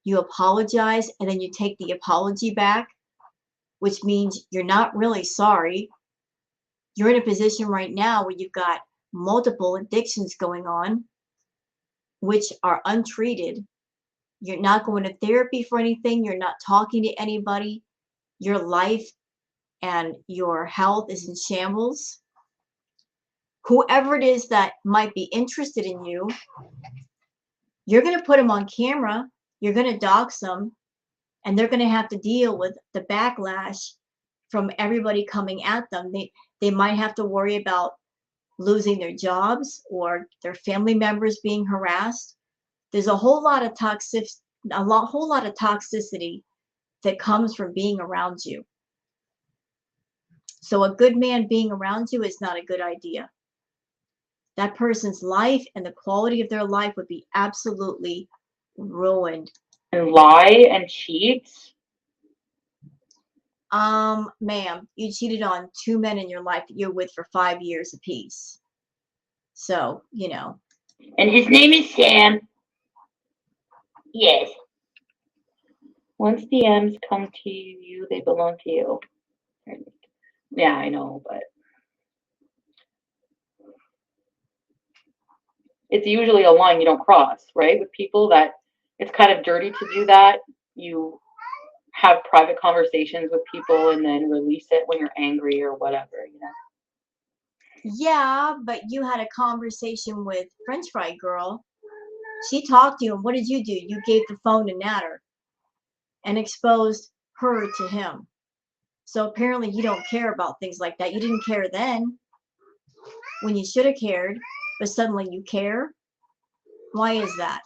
You apologize and then you take the apology back, which means you're not really sorry. You're in a position right now where you've got multiple addictions going on, which are untreated. You're not going to therapy for anything. You're not talking to anybody. Your life and your health is in shambles. Whoever it is that might be interested in you, you're going to put them on camera. You're going to dox them, and they're going to have to deal with the backlash from everybody coming at them. They might have to worry about losing their jobs or their family members being harassed. There's a whole lot of whole lot of toxicity that comes from being around you. So a good man being around you is not a good idea. That person's life and the quality of their life would be absolutely ruined. and lie and cheat. Ma'am, you cheated on two men in your life that you're with for 5 years apiece. So, you know. And his name is Sam. Yes. Once DMs come to you, they belong to you. Yeah, I know, but it's usually a line you don't cross, right? With people that it's kind of dirty to do that. You have private conversations with people and then release it when you're angry or whatever, you know. Yeah, but you had a conversation with French Fry Girl. She talked to you, and what did you do? You gave the phone to Natter and exposed her to him. So apparently you don't care about things like that. You didn't care then when you should have cared, but suddenly you care. Why is that?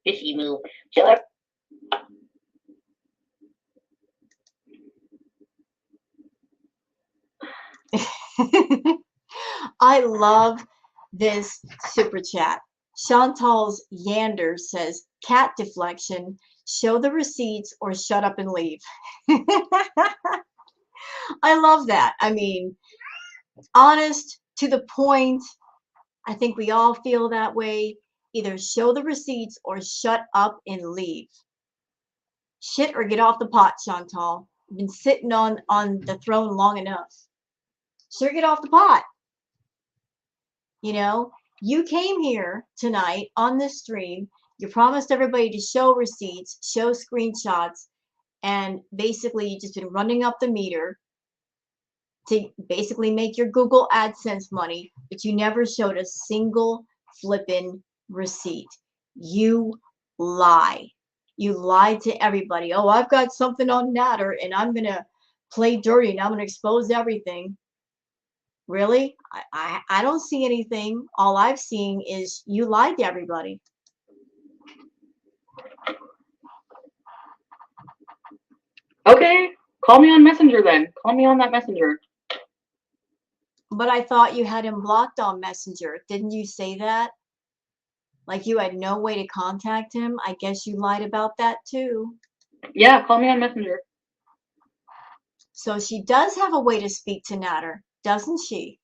Fishy move. Chiller. I love this super chat. Chantal's Yander says, cat deflection, show the receipts or shut up and leave. I love that. I mean, honest, to the point. I think we all feel that way. Either show the receipts or shut up and leave. Shit or get off the pot, Chantal. You've been sitting on the throne long enough. Sure, get off the pot. You know, you came here tonight on this stream. You promised everybody to show receipts, show screenshots, and basically you just been running up the meter to basically make your Google AdSense money, but you never showed a single flippin' receipt. You lie. You lied to everybody. Oh, I've got something on Natter, and I'm gonna play dirty and I'm going to expose everything. Really? I don't see anything. All I've seen is you lied to everybody. Okay, call me on Messenger then. Call me on that Messenger. But I thought you had him blocked on Messenger. Didn't you say that? Like you had no way to contact him? I guess you lied about that too. Yeah, call me on Messenger. So she does have a way to speak to Natter, doesn't she?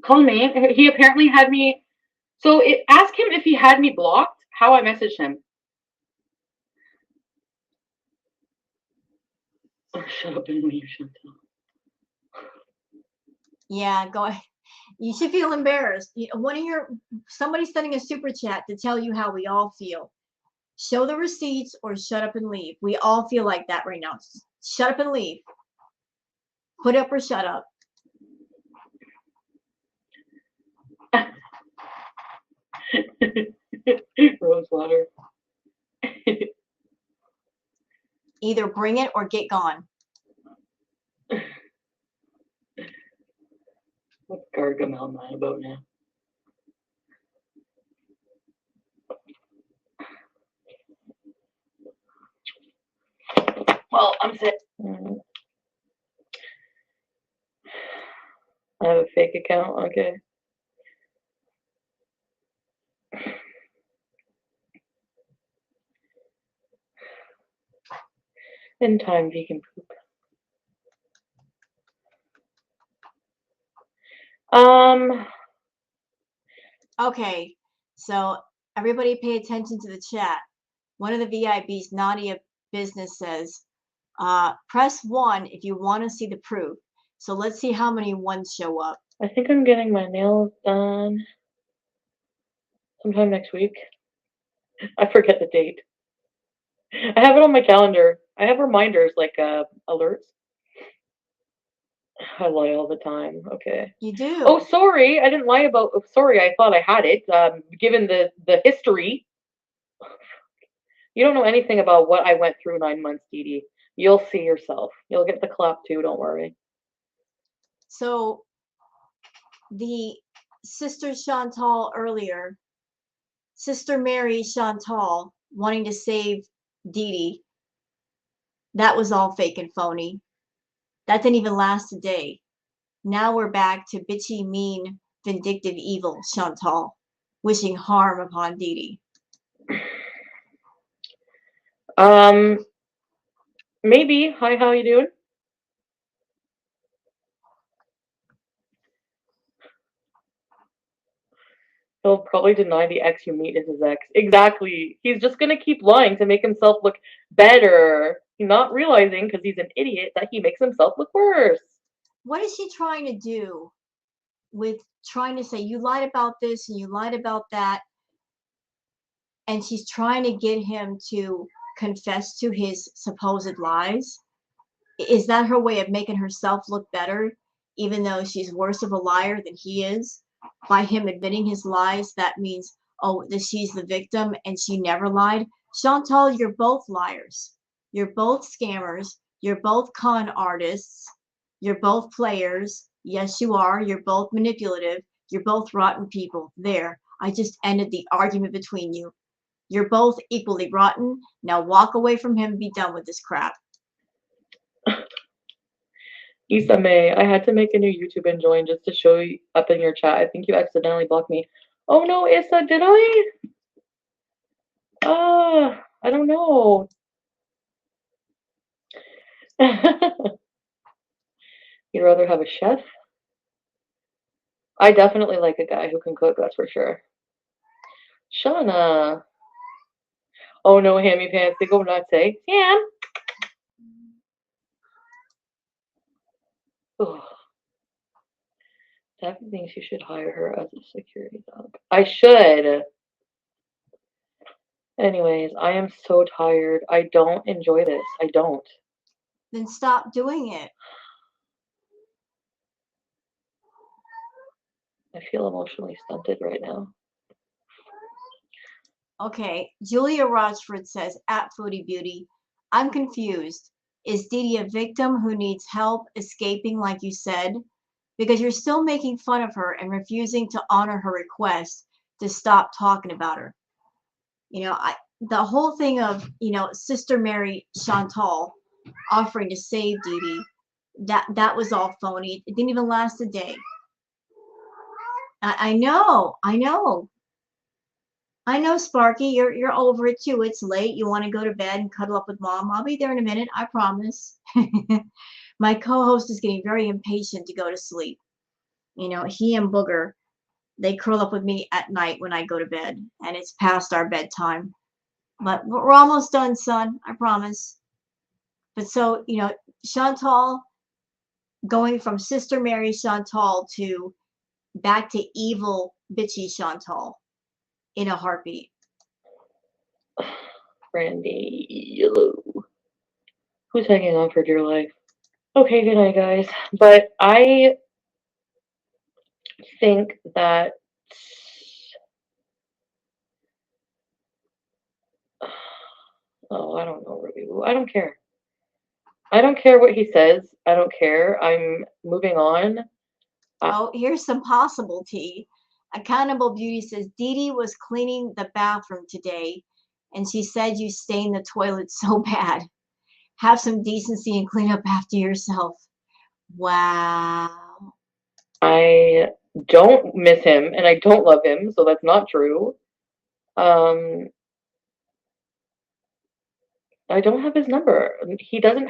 Call me. He apparently had me. So ask him if he had me blocked, how I messaged him. Oh, shut up and leave, Chantal. Yeah, go ahead. You should feel embarrassed. Somebody's sending a super chat to tell you how we all feel. Show the receipts or shut up and leave. We all feel like that right now. Shut up and leave. Put up or shut up. Rose water. Either bring it or get gone. What's Gargamel mad about now? Well, I'm sick. I have a fake account. Okay. In time, vegan poop. Okay, so everybody pay attention to the chat. One of the VIPs, Nadia Business, says, press 1 if you want to see the proof. So let's see how many ones show up. I think I'm getting my nails done sometime next week. I forget the date. I have it on my calendar. I have reminders like alerts. I lie all the time. Okay. You do. Oh, sorry. I didn't lie about. Oh, sorry. I thought I had it. Given the history, you don't know anything about what I went through 9 months, Dee Dee. You'll see yourself. You'll get the clap too. Don't worry. So the Sister Chantal earlier, Sister Mary Chantal wanting to save Dee Dee, that was all fake and phony. That didn't even last a day. Now we're back to bitchy, mean, vindictive, evil Chantal, wishing harm upon Dee Dee. Maybe. Hi, how you doing? He'll probably deny the ex you meet is his ex. Exactly. He's just gonna keep lying to make himself look better. Not realizing, because he's an idiot, that he makes himself look worse. What is she trying to do with trying to say, you lied about this and you lied about that? And she's trying to get him to confess to his supposed lies. Is that her way of making herself look better, even though she's worse of a liar than he is? By him admitting his lies, that means, oh, that she's the victim and she never lied. Chantal, you're both liars. You're both scammers. You're both con artists. You're both players. Yes, you are. You're both manipulative. You're both rotten people. There. I just ended the argument between you. You're both equally rotten. Now walk away from him and be done with this crap. Issa May, I had to make a new YouTube and join just to show you up in your chat. I think you accidentally blocked me. Oh no, Issa, did I? I don't know. You'd rather have a chef? I definitely like a guy who can cook, that's for sure. Shauna. Oh no, Hammy Pants, they go nuts, eh? Sam. Oh. Definitely thinks you should hire her as a security dog. I should. Anyways, I am so tired. I don't enjoy this. I don't. Then stop doing it. I feel emotionally stunted right now. Okay, Julia Rochford says, at Foodie Beauty, I'm confused. Is Dee Dee a victim who needs help escaping, like you said? Because you're still making fun of her and refusing to honor her request to stop talking about her. You know, the whole thing of, Sister Mary Chantal offering to save Dee Dee, that was all phony. It didn't even last a day. I know, Sparky. You're over it too. It's late. You want to go to bed and cuddle up with Mom. I'll be there in a minute. I promise. My co-host is getting very impatient to go to sleep. He and Booger, they curl up with me at night when I go to bed, and it's past our bedtime. But we're almost done, son. I promise. But so, Chantal going from Sister Mary Chantal to back to evil bitchy Chantal in a heartbeat. Randy, yellow. Who's hanging on for dear life? Okay, good night, guys. But I think that I don't know, Ruby. I don't care. I don't care what he says. I don't care. I'm moving on. Oh, here's some possible tea. Accountable Beauty says Dee Dee was cleaning the bathroom today, and she said you stained the toilet so bad. Have some decency and clean up after yourself. Wow. I don't miss him, and I don't love him, so that's not true. I don't have his number. He doesn't.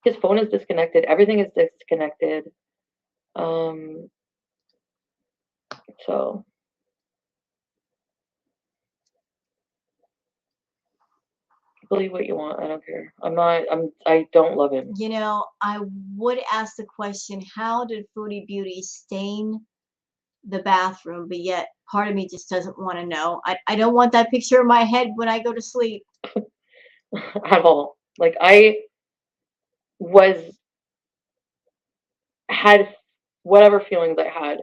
His phone is disconnected. Everything is disconnected. So believe what you want. I don't care. I don't love him. I would ask the question, how did Foodie Beauty stain the bathroom? But yet part of me just doesn't want to know. I don't want that picture in my head when I go to sleep. At all. Like I had whatever feelings I had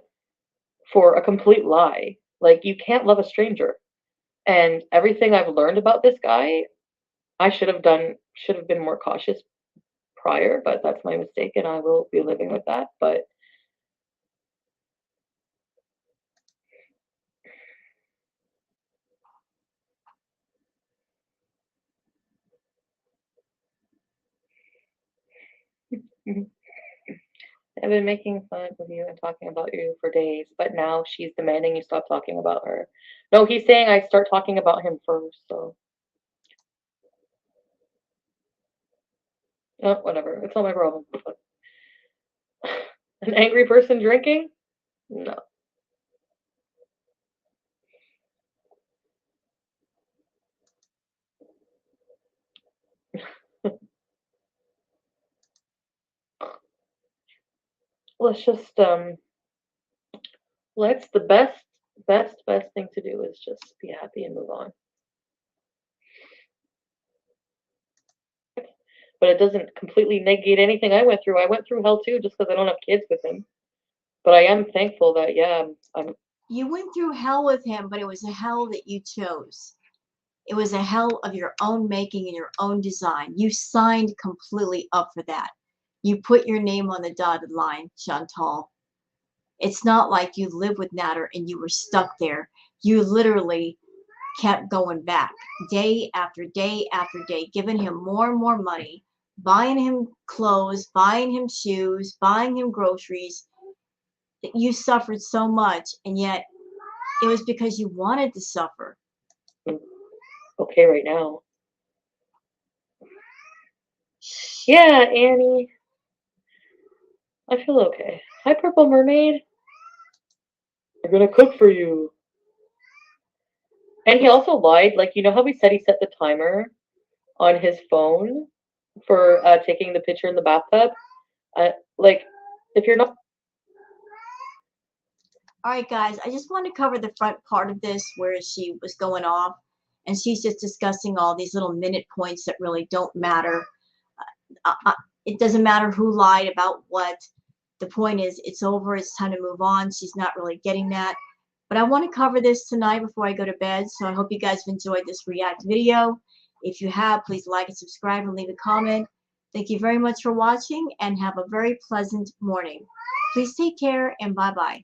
for a complete lie. Like you can't love a stranger. And everything I've learned about this guy, I should have been more cautious prior, but that's my mistake and I will be living with that. But I've been making fun of you and talking about you for days, but now she's demanding you stop talking about her. No, he's saying I start talking about him first, so. Oh, whatever. It's not my problem. An angry person drinking? No. Let's just the best thing to do is just be happy and move on. But it doesn't completely negate anything I went through. I went through hell too, just because I don't have kids with him. But I am thankful that You went through hell with him, but it was a hell that you chose. It was a hell of your own making and your own design. You signed completely up for that. You put your name on the dotted line, Chantal. It's not like you lived with Natter and you were stuck there. You literally kept going back day after day after day, giving him more and more money, buying him clothes, buying him shoes, buying him groceries. You suffered so much, and yet it was because you wanted to suffer. okay right now. Yeah, Annie. I feel okay. Hi, Purple Mermaid. I'm gonna cook for you. And he also lied. Like, you know how we said he set the timer on his phone for taking the picture in the bathtub? Like, if you're not. All right, guys, I just want to cover the front part of this where she was going off, and she's just discussing all these little minute points that really don't matter. It doesn't matter who lied about what. The point is, it's over. It's time to move on. She's not really getting that. But I want to cover this tonight before I go to bed, so I hope you guys have enjoyed this React video. If you have, please like and subscribe and leave a comment. Thank you very much for watching and have a very pleasant morning. Please take care and bye-bye.